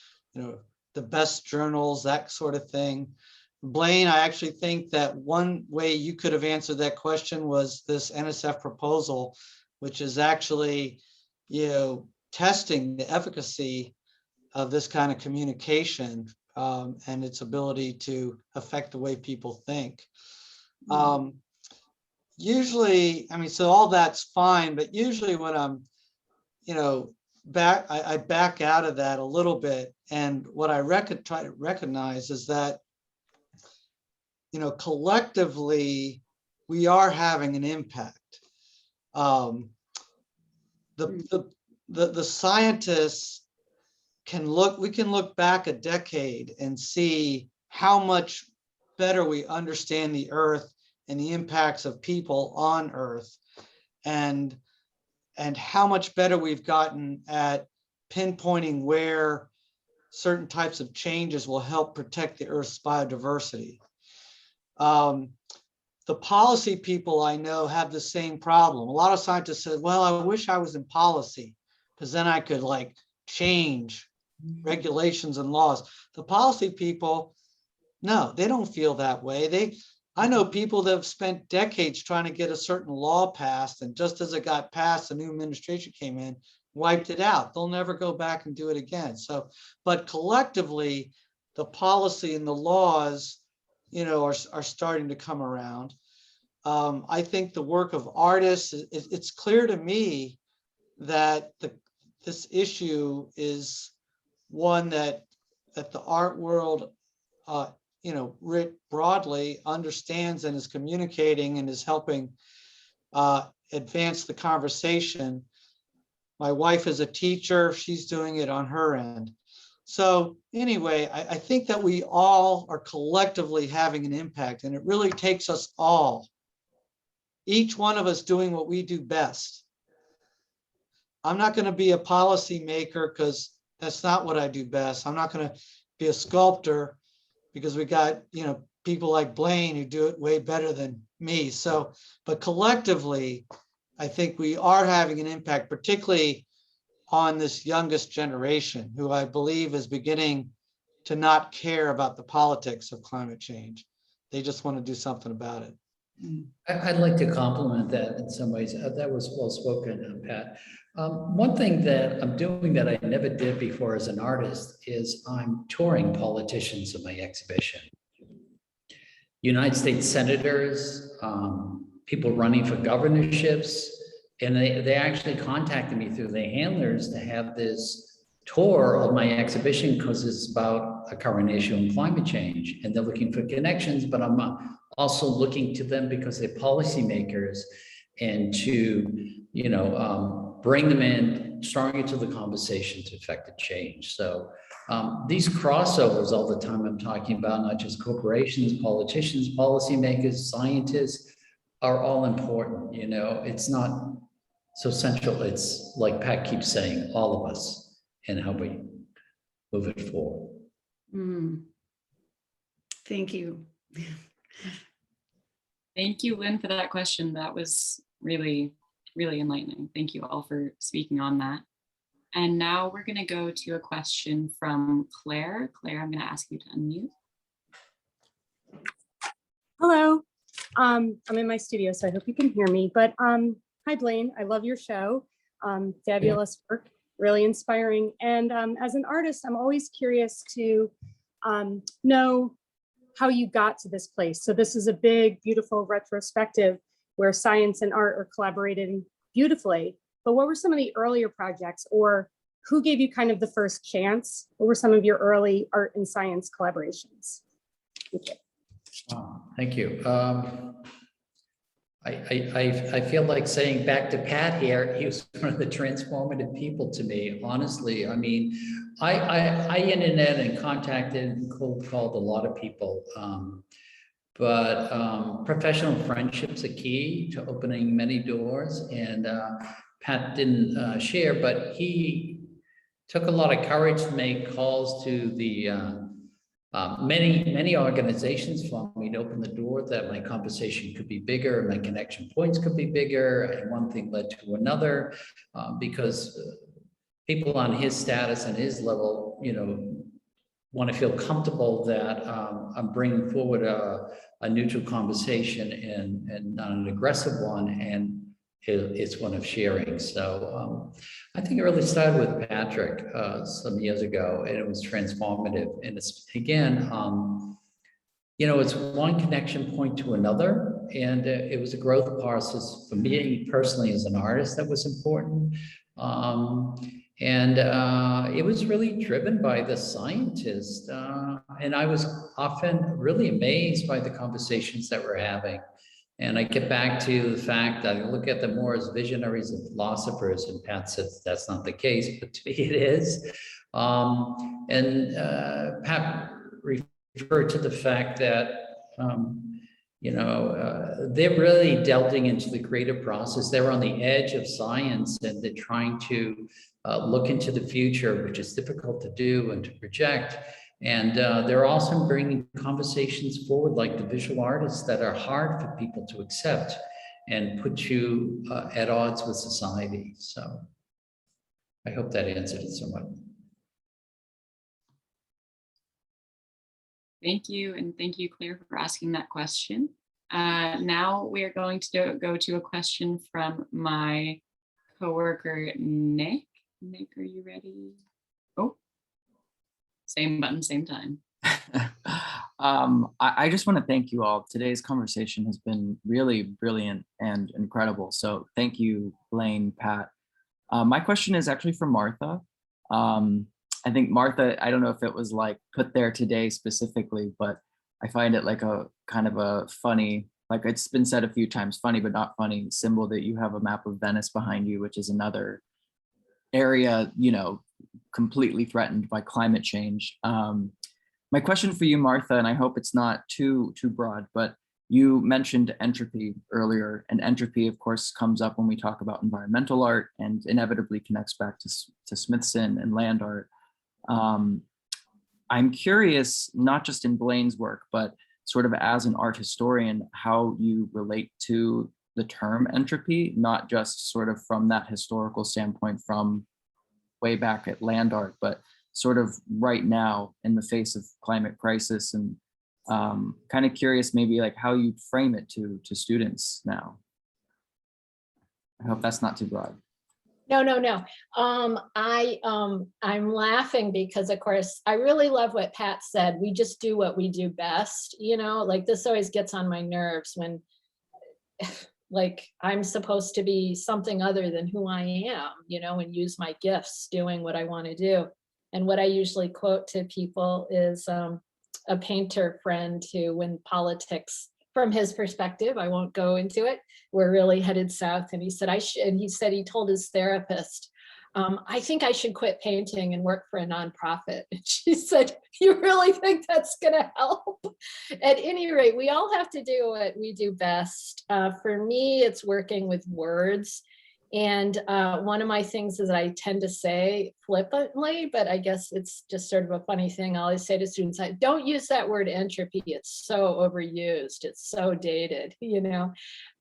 the best journals, that sort of thing. Blaine, I actually think that one way you could have answered that question was this NSF proposal, which is actually, testing the efficacy of this kind of communication and its ability to affect the way people think. Usually, so all that's fine, but usually when I'm, I back out of that a little bit. And what I try to recognize is that, collectively, we are having an impact. The scientists we can look back a decade and see how much better we understand the Earth and the impacts of people on Earth, and how much better we've gotten at pinpointing where certain types of changes will help protect the Earth's biodiversity. The policy people I know have the same problem. A lot of scientists said, well, I wish I was in policy because then I could change regulations and laws. The policy people, no, they don't feel that way. I know people that have spent decades trying to get a certain law passed, and just as it got passed, a new administration came in, wiped it out. They'll never go back and do it again. So, but collectively, the policy and the laws, are starting to come around. I think the work of artists, it's clear to me that this issue is one that the art world, writ broadly, understands and is communicating and is helping advance the conversation. My wife is a teacher, she's doing it on her end. So anyway, I think that we all are collectively having an impact, and it really takes us all, each one of us doing what we do best. I'm not going to be a policy maker because that's not what I do best. I'm not going to be a sculptor because we got, people like Blaine who do it way better than me. So, but collectively, I think we are having an impact, particularly on this youngest generation, who I believe is beginning to not care about the politics of climate change. They just want to do something about it. I'd like to compliment that in some ways. That was well spoken, Pat. One thing that I'm doing that I never did before as an artist is I'm touring politicians in my exhibition. United States senators, people running for governorships, and they actually contacted me through their handlers to have this tour of my exhibition because it's about a current issue in climate change, and they're looking for connections, but I'm also looking to them because they're policymakers, and to bring them in, starting into the conversation to affect the change. So these crossovers all the time I'm talking about, not just corporations, politicians, policymakers, scientists, are all important. It's not so central. It's like Pat keeps saying, all of us, and how we move it forward. Thank you. Thank you, Lynn, for that question. That was really, really enlightening. Thank you all for speaking on that. And now we're going to go to a question from Claire. Claire, I'm going to ask you to unmute. Hello. I'm in my studio, so I hope you can hear me. But hi, Blaine. I love your show. Fabulous work, really inspiring. And as an artist, I'm always curious to know how you got to this place. So this is a big, beautiful retrospective where science and art are collaborating beautifully. But what were some of the earlier projects, or who gave you kind of the first chance? What were some of your early art and science collaborations? Thank you. Thank you. I feel like saying back to Pat here, he was one of the transformative people to me, honestly. I mean, I internet and contacted and cold called a lot of people, but professional friendships are key to opening many doors. And Pat didn't share, but he took a lot of courage to make calls to the Many organizations for me to open the door that my conversation could be bigger, my connection points could be bigger, and one thing led to another, because people on his status and his level, want to feel comfortable that I'm bringing forward a neutral conversation and not an aggressive one, and it's one of sharing. So I think it really started with Patrick some years ago, and it was transformative. And it's, again, it's one connection point to another, and it was a growth process for me personally as an artist that was important. And it was really driven by the scientist. And I was often really amazed by the conversations that we're having. And I get back to the fact that I look at them more as visionaries and philosophers, and Pat says that's not the case, but to me it is. Pat referred to the fact that, they're really delving into the creative process. They're on the edge of science, and they're trying to look into the future, which is difficult to do and to project. And they're also bringing conversations forward, like the visual artists, that are hard for people to accept and put you at odds with society. So I hope that answered it somewhat. Thank you, and thank you, Claire, for asking that question. Now we are going to go to a question from my coworker, Nick. Nick, are you ready? Oh, same button, same time. I just want to thank you all. Today's conversation has been really brilliant and incredible. So thank you, Blaine, Pat. My question is actually for Martha. I think Martha, I don't know if it was like put there today specifically, but I find it like a kind of a funny, like it's been said a few times, funny but not funny symbol that you have a map of Venice behind you, which is another area, completely threatened by climate change. My question for you, Martha, and I hope it's not too broad, but you mentioned entropy earlier, and entropy, of course, comes up when we talk about environmental art and inevitably connects back to Smithson and land art. I'm curious, not just in Blaine's work, but sort of as an art historian, how you relate to the term entropy, not just sort of from that historical standpoint from way back at land art, but sort of right now in the face of climate crisis, and kind of curious maybe like how you frame it to students now. I hope that's not too broad. No. I'm laughing because, of course, I really love what Pat said. We just do what we do best, like this always gets on my nerves when like I'm supposed to be something other than who I am, and use my gifts doing what I want to do. And what I usually quote to people is a painter friend who, when politics, from his perspective, I won't go into it, we're really headed south. And he said, he told his therapist, I think I should quit painting and work for a nonprofit. And she said, you really think that's gonna help? At any rate, we all have to do what we do best. For me, it's working with words. And one of my things is that I tend to say flippantly, but I guess it's just sort of a funny thing. I always say to students, don't use that word entropy. It's so overused. It's so dated,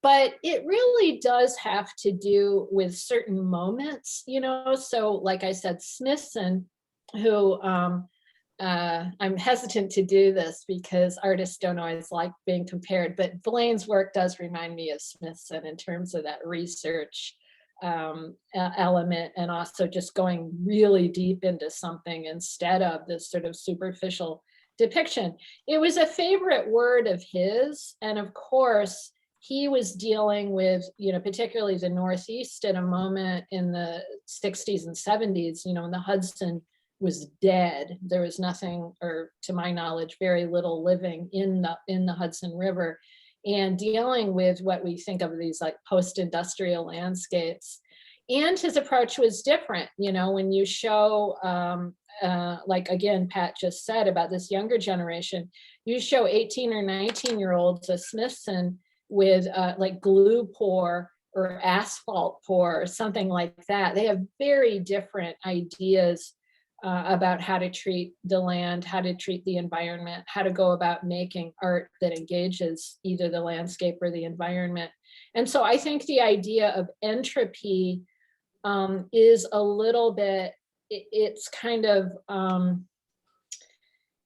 but it really does have to do with certain moments, So like I said, Smithson, who I'm hesitant to do this because artists don't always like being compared, but Blaine's work does remind me of Smithson in terms of that research element, and also just going really deep into something instead of this sort of superficial depiction. It was a favorite word of his, and of course he was dealing with, particularly the Northeast at a moment in the 60s and 70s, when the Hudson was dead. There was nothing, or to my knowledge, very little living in the Hudson River, and dealing with what we think of these like post-industrial landscapes. And his approach was different, when you show, like again, Pat just said about this younger generation, you show 18 or 19-year-olds of Smithson with like glue pour or asphalt pour or something like that. They have very different ideas about how to treat the land, how to treat the environment, how to go about making art that engages either the landscape or the environment. And so I think the idea of entropy is a little bit, it's kind of,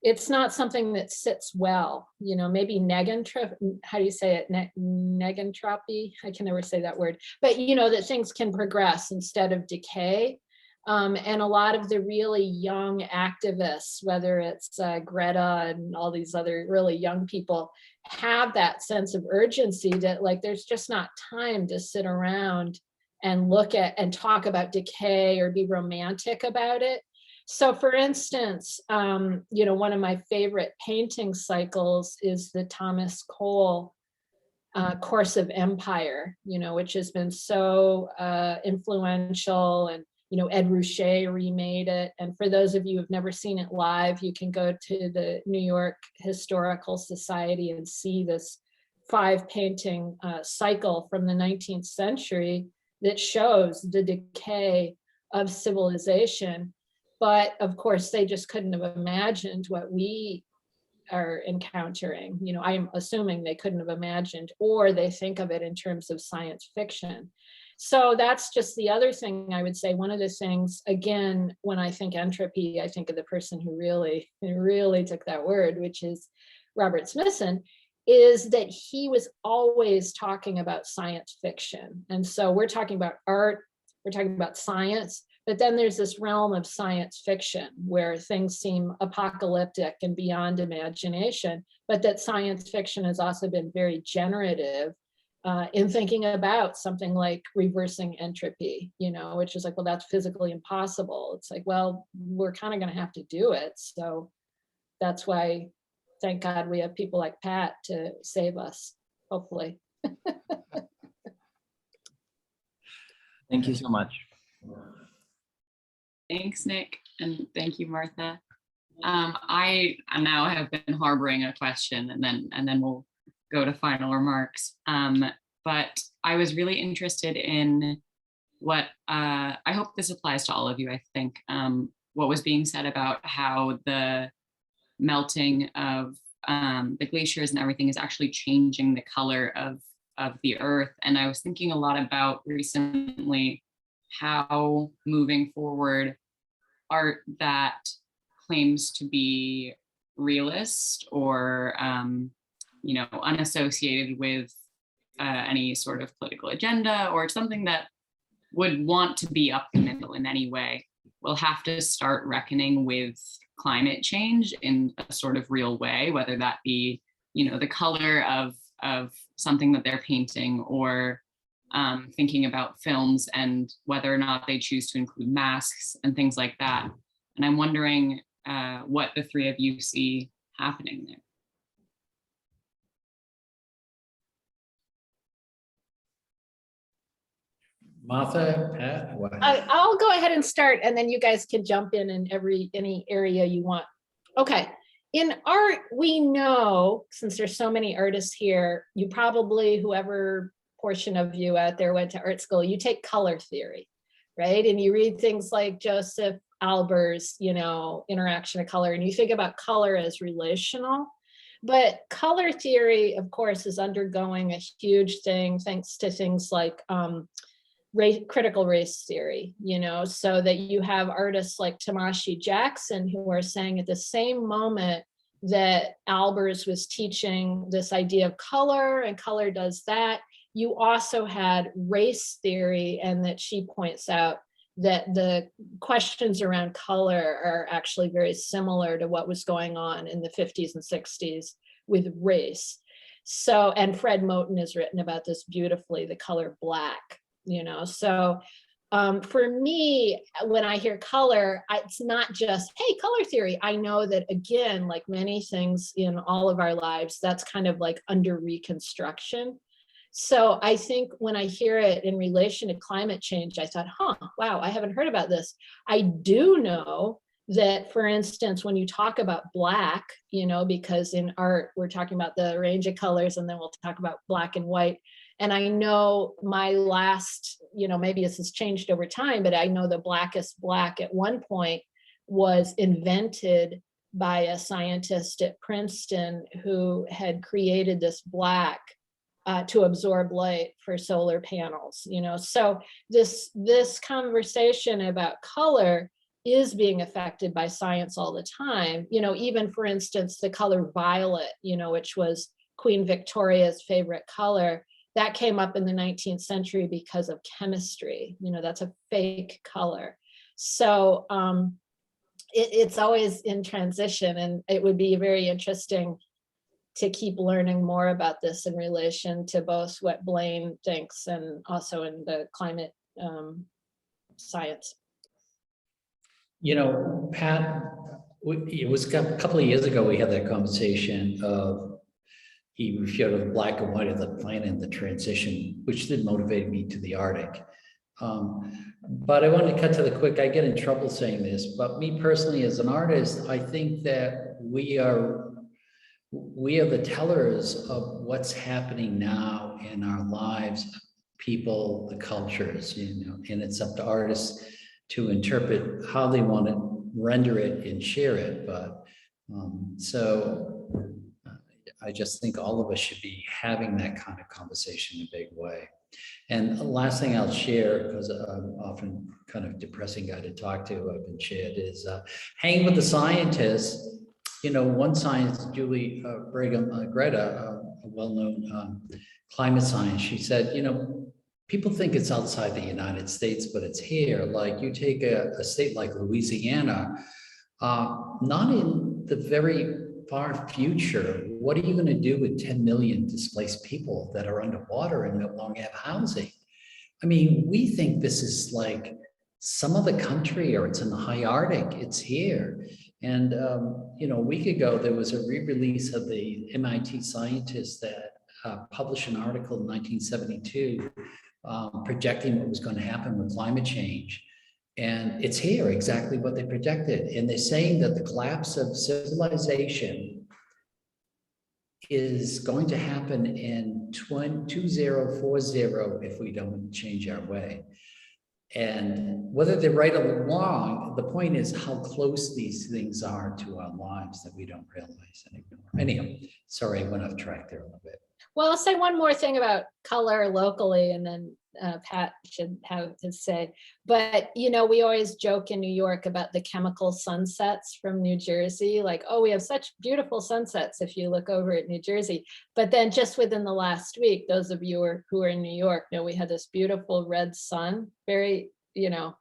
it's not something that sits well, you know, maybe negentropy, how do you say it? Negentropy, I can never say that word, but you know, that things can progress instead of decay. And a lot of the really young activists, whether it's Greta and all these other really young people, have that sense of urgency that like, there's just not time to sit around and look at and talk about decay or be romantic about it. So for instance, you know, one of my favorite painting cycles is the Thomas Cole Course of Empire, you know, which has been so influential, and you know, Ed Ruscha remade it. And for those of you who've never seen it live, you can go to the New York Historical Society and see this 5 painting cycle from the 19th century that shows the decay of civilization. But of course, they just couldn't have imagined what we are encountering. You know, I'm assuming they couldn't have imagined, or they think of it in terms of science fiction. So that's just the other thing I would say. One of the things, again, when I think entropy, I think of the person who really took that word, which is Robert Smithson, is that he was always talking about science fiction. And so we're talking about art, we're talking about science, but then there's this realm of science fiction where things seem apocalyptic and beyond imagination, but that science fiction has also been very generative in thinking about something like reversing entropy, you know, which is like, well, that's physically impossible. It's like, well, we're kind of going to have to do it. So that's why, thank God, we have people like Pat to save us, hopefully. Thank you so much. Thanks, Nick, and thank you, Martha. I now have been harboring a question, and then we'll go to final remarks. But I was really interested in what, I hope this applies to all of you, I think, what was being said about how the melting of the glaciers and everything is actually changing the color of the earth. And I was thinking a lot about recently how moving forward, art that claims to be realist or you know, unassociated with any sort of political agenda or something that would want to be up the middle in any way, will have to start reckoning with climate change in a sort of real way, whether that be, you know, the color of something that they're painting, or thinking about films and whether or not they choose to include masks and things like that. And I'm wondering what the three of you see happening there. Martha, Pat, what? I'll go ahead and start, and then you guys can jump in any area you want. Okay, in art, we know, since there's so many artists here, you probably, whoever portion of you out there went to art school, you take color theory, right? And you read things like Joseph Albers, you know, Interaction of Color, and you think about color as relational. But color theory, of course, is undergoing a huge thing thanks to things like critical race theory, you know, so that you have artists like Tamashi Jackson who are saying at the same moment that Albers was teaching this idea of color and color does that, you also had race theory, and that she points out that the questions around color are actually very similar to what was going on in the 50s and 60s with race. So, and Fred Moten has written about this beautifully, the color black, you know. So for me, when I hear color, it's not just, hey, color theory. I know that, again, like many things in all of our lives, that's kind of like under reconstruction. So I think when I hear it in relation to climate change, I thought, wow, I haven't heard about this. I do know that, for instance, when you talk about black, you know, because in art, we're talking about the range of colors, and then we'll talk about black and white. And I know my last, you know, maybe this has changed over time, but I know the blackest black at one point was invented by a scientist at Princeton who had created this black to absorb light for solar panels, you know. So this conversation about color is being affected by science all the time. You know, even for instance, the color violet, you know, which was Queen Victoria's favorite color, that came up in the 19th century because of chemistry. You know, that's a fake color. So it's always in transition, and it would be very interesting to keep learning more about this in relation to both what Blaine thinks and also in the climate science. You know, Pat, it was a couple of years ago, we had that conversation of, he showed the black and white of the planet and the transition, which did motivate me to the Arctic. But I want to cut to the quick. I get in trouble saying this, but me personally as an artist, I think that we are the tellers of what's happening now in our lives, people, the cultures, you know, and it's up to artists to interpret how they want to render it and share it. But I just think all of us should be having that kind of conversation in a big way. And the last thing I'll share, because I'm often kind of depressing guy to talk to, I've been shared, is hanging with the scientists. You know, one scientist, Julie Greta, a well-known climate scientist, she said, you know, people think it's outside the United States, but it's here. Like you take a state like Louisiana, not in the very far future, what are you going to do with 10 million displaced people that are underwater and no longer have housing? I mean, we think this is like some other country, or it's in the high Arctic, it's here. And, you know, a week ago, there was a re-release of the MIT scientists that published an article in 1972 projecting what was going to happen with climate change. And it's here, exactly what they projected. And they're saying that the collapse of civilization is going to happen in 2040 if we don't change our way. And whether they're right or wrong, the point is how close these things are to our lives that we don't realize and ignore. Anyhow, sorry, I went off track there a little bit. Well, I'll say one more thing about color locally, and then Pat should have his say. But, you know, we always joke in New York about the chemical sunsets from New Jersey, like, oh, we have such beautiful sunsets if you look over at New Jersey. But then just within the last week, those of you who are in New York know we had this beautiful red sun, very, you know,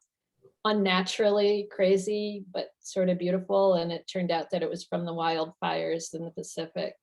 unnaturally crazy, but sort of beautiful. And it turned out that it was from the wildfires in the Pacific,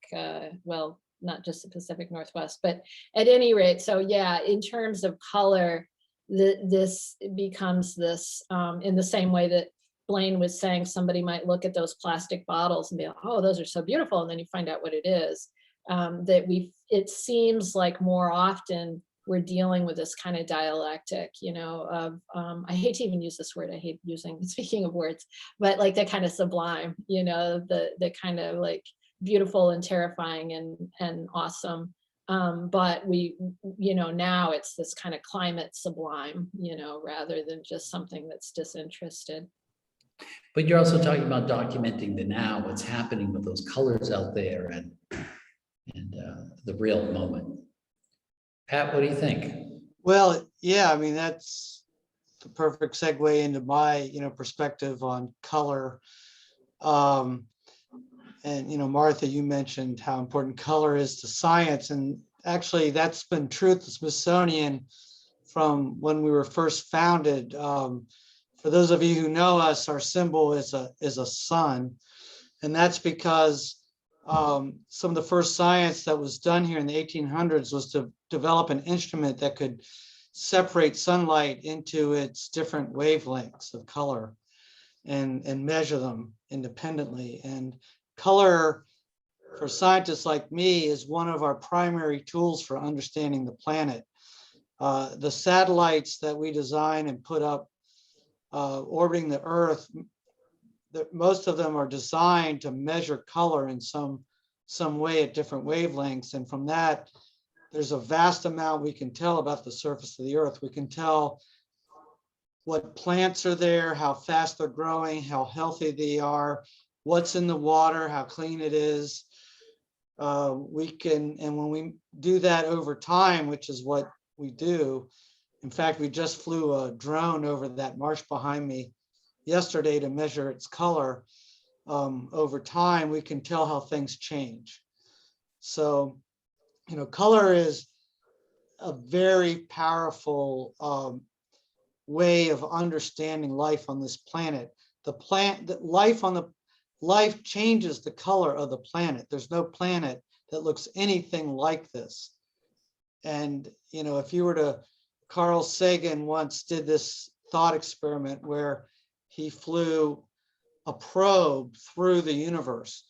well, not just the Pacific Northwest, but at any rate, so yeah, in terms of color, this becomes this, in the same way that Blaine was saying, somebody might look at those plastic bottles and be like, oh, those are so beautiful, and then you find out what it is. It seems like more often we're dealing with this kind of dialectic, you know, of, I hate to even use this word, I hate speaking of words, but like the kind of sublime, you know, the kind of like beautiful and terrifying and awesome. But we, you know, now it's this kind of climate sublime, you know, rather than just something that's disinterested. But you're also talking about documenting the now, what's happening with those colors out there and the real moment. Pat, what do you think? Well, yeah, I mean, that's the perfect segue into my, you know, perspective on color. And, you know, Martha, you mentioned how important color is to science. And actually, that's been true at the Smithsonian from when we were first founded. For those of you who know us, our symbol is a sun. And that's because some of the first science that was done here in the 1800s was to develop an instrument that could separate sunlight into its different wavelengths of color and measure them independently. And color for scientists like me is one of our primary tools for understanding the planet. The satellites that we design and put up orbiting the Earth, most of them are designed to measure color in some way at different wavelengths. And from that, there's a vast amount we can tell about the surface of the Earth. We can tell what plants are there, how fast they're growing, how healthy they are, what's in the water, how clean it is. And when we do that over time, which is what we do, in fact, we just flew a drone over that marsh behind me yesterday to measure its color. Over time, we can tell how things change. So, color is a very powerful way of understanding life on this planet. Life changes the color of the planet. There's no planet that looks anything like this. And, if you were to, Carl Sagan once did this thought experiment where he flew a probe through the universe,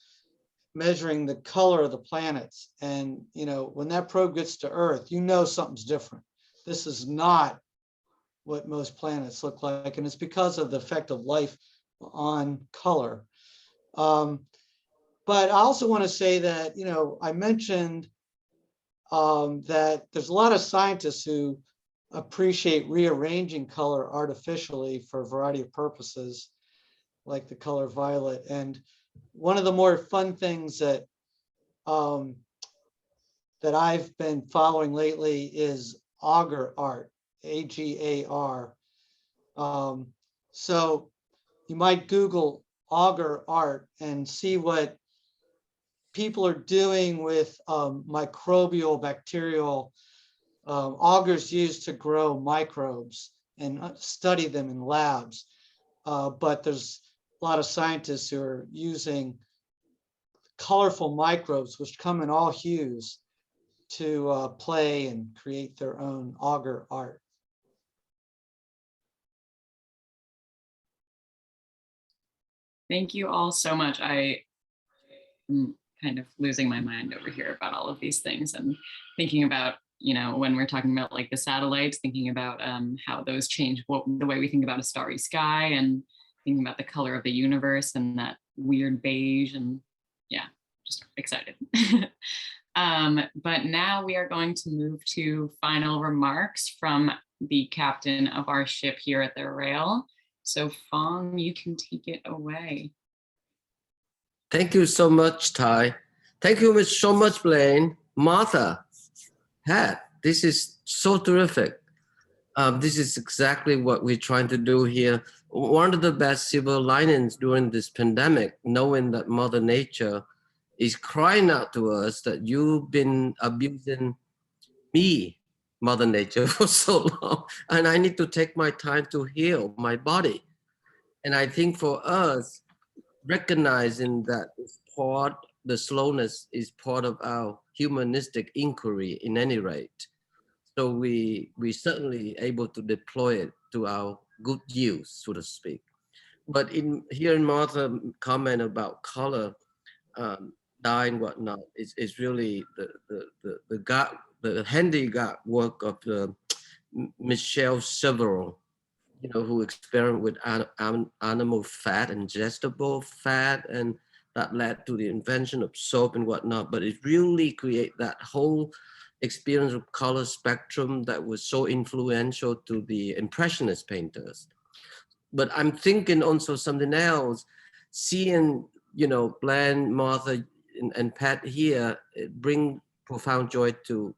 measuring the color of the planets. And, when that probe gets to Earth, something's different. This is not what most planets look like. And it's because of the effect of life on color. But I also want to say that, I mentioned that there's a lot of scientists who appreciate rearranging color artificially for a variety of purposes, like the color violet. And one of the more fun things that I've been following lately is auger art, AGAR. So you might Google auger art and see what people are doing with microbial, bacterial augers used to grow microbes and study them in labs. But there's a lot of scientists who are using colorful microbes, which come in all hues, to play and create their own auger art. Thank you all so much. I'm kind of losing my mind over here about all of these things and thinking about, when we're talking about like the satellites, thinking about how those change the way we think about a starry sky, and thinking about the color of the universe and that weird beige, and yeah, just excited. But now we are going to move to final remarks from the captain of our ship here at the rail. So Phong, you can take it away. Thank you so much, Ty. Thank you so much, Blaine. Martha, Pat, this is so terrific. This is exactly what we're trying to do here. One of the best silver linings during this pandemic, knowing that Mother Nature is crying out to us that you've been abusing me, Mother Nature, for so long, and I need to take my time to heal my body. And I think for us, recognizing that the slowness is part of our humanistic inquiry in any rate. So we certainly able to deploy it to our good use, so to speak. But here in Martha comment about color, dye and whatnot, is really the handy work of Michel Several, who experiment with animal fat, ingestible fat, and that led to the invention of soap and whatnot. But it really create that whole experience of color spectrum that was so influential to the Impressionist painters. But I'm thinking also something else, seeing, Blaine, Martha, and Pat here, it bring profound joy to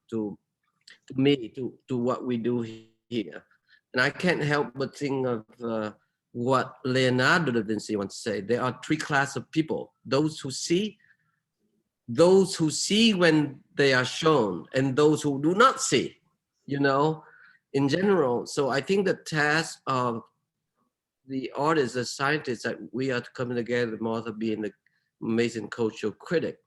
me, to what we do here. And I can't help but think of what Leonardo da Vinci once said. There are three classes of people: those who see when they are shown, and those who do not see, in general. So I think the task of the artists, the scientists, that we are coming together, Martha being the amazing cultural critic,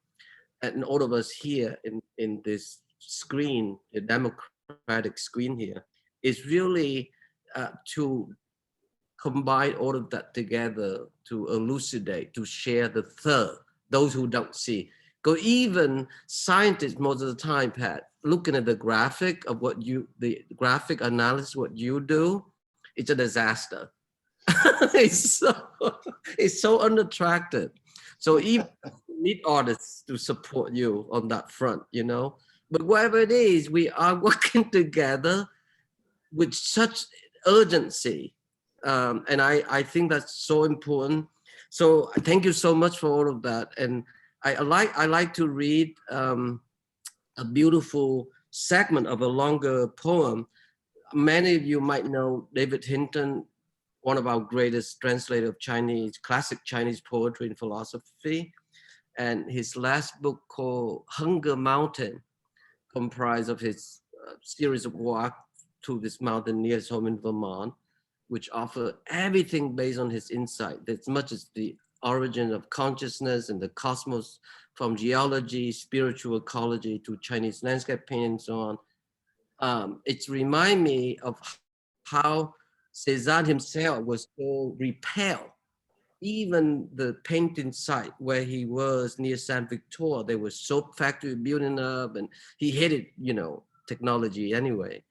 and all of us here in this screen, the democratic screen here, is really to combine all of that together, to elucidate, to share the third, those who don't see. Because even scientists, most of the time, Pat, looking at the graphic of the graphic analysis, what you do, it's a disaster. It's so unattractive. So even need artists to support you on that front, But whatever it is, we are working together with such urgency And I think that's so important. So thank you so much for all of that. And I like to read a beautiful segment of a longer poem. Many of you might know David Hinton, one of our greatest translators of Chinese, classic Chinese poetry and philosophy. And his last book called Hunger Mountain comprised of his series of walk to this mountain near his home in Vermont, which offer everything based on his insight, as much as the origin of consciousness and the cosmos, from geology, spiritual ecology to Chinese landscape painting and so on. It reminds me of how Cézanne himself was so repelled. Even the painting site where he was near Saint Victor, there was soap factory building up, and he hated, technology anyway.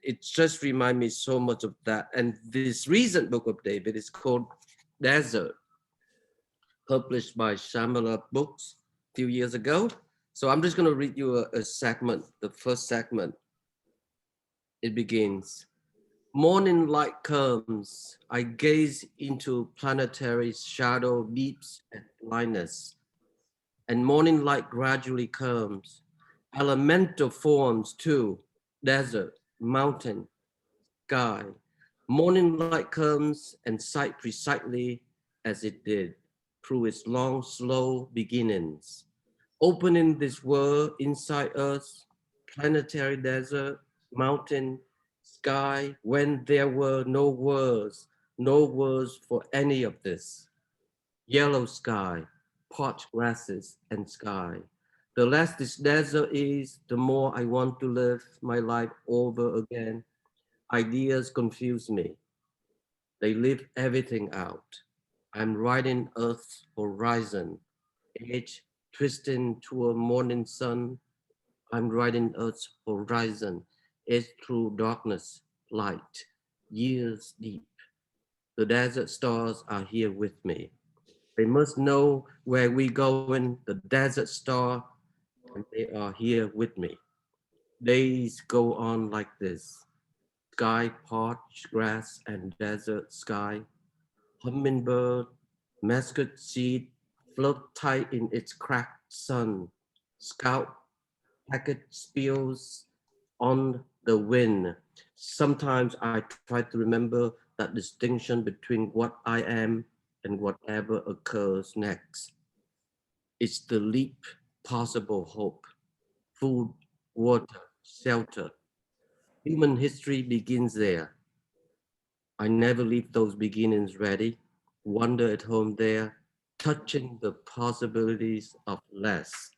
It just reminds me so much of that. And this recent book of David is called Desert, published by Shambhala Books a few years ago. So I'm just going to read you a segment, the first segment. It begins. Morning light comes, I gaze into planetary shadow beeps at blindness. And morning light gradually comes, elemental forms too, desert, mountain, sky. Morning light comes and sight precisely as it did, through its long, slow beginnings. Opening this world inside us, planetary desert, mountain, sky, when there were no words for any of this. Yellow sky, parched grasses and sky. The less this desert is, the more I want to live my life over again. Ideas confuse me. They leave everything out. I'm riding Earth's horizon, edge twisting to a morning sun. I'm riding Earth's horizon, edge through darkness, light, years deep. The desert stars are here with me. They must know where we going, the desert star, and they are here with me. Days go on like this. Sky, parched grass and desert sky. Hummingbird, mesquite seed, float tight in its cracked sun. Scout, packet spills on the wind. Sometimes I try to remember that distinction between what I am and whatever occurs next. It's the leap, possible hope, food, water, shelter. Human history begins there. I never leave those beginnings ready, wander at home there, touching the possibilities of less.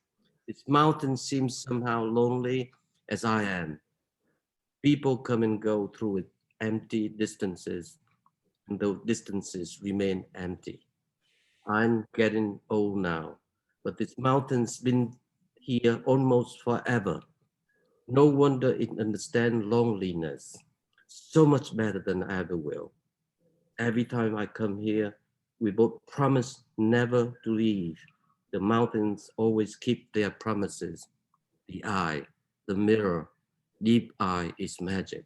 This mountain seems somehow lonely as I am. People come and go through its empty distances, and those distances remain empty. I'm getting old now, but this mountain's been here almost forever. No wonder it understands loneliness so much better than I ever will. Every time I come here, we both promise never to leave. The mountains always keep their promises. The eye, the mirror, deep eye is magic.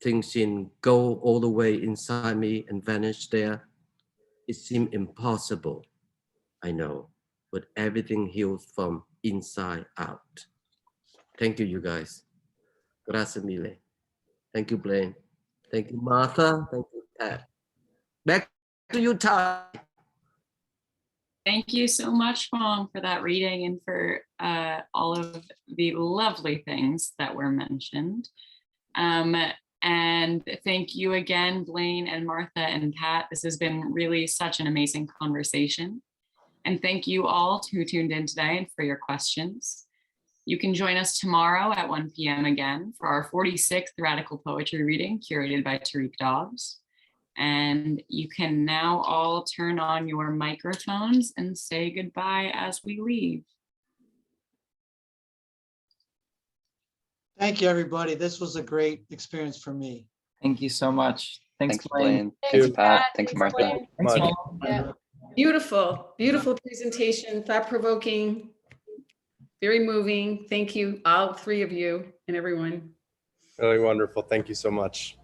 Things can go all the way inside me and vanish there. It seemed impossible, I know, but everything heals from inside out. Thank you, you guys. Gracias mille. Thank you, Blaine. Thank you, Martha. Thank you, Pat. Back to you, Ty. Thank you so much, Phong, for that reading and for all of the lovely things that were mentioned. And thank you again, Blaine and Martha and Pat. This has been really such an amazing conversation. And thank you all who tuned in today and for your questions. You can join us tomorrow at 1 p.m. again for our 46th Radical Poetry reading curated by Tariq Dobbs. And you can now all turn on your microphones and say goodbye as we leave. Thank you, everybody. This was a great experience for me. Thank you so much. Thanks, Blaine. Thanks, Pat. Thanks, Martha. Blaine. Thanks, Much. Phong. Yeah. Beautiful, beautiful presentation, thought-provoking, very moving. Thank you, all three of you and everyone. Really wonderful. Thank you so much.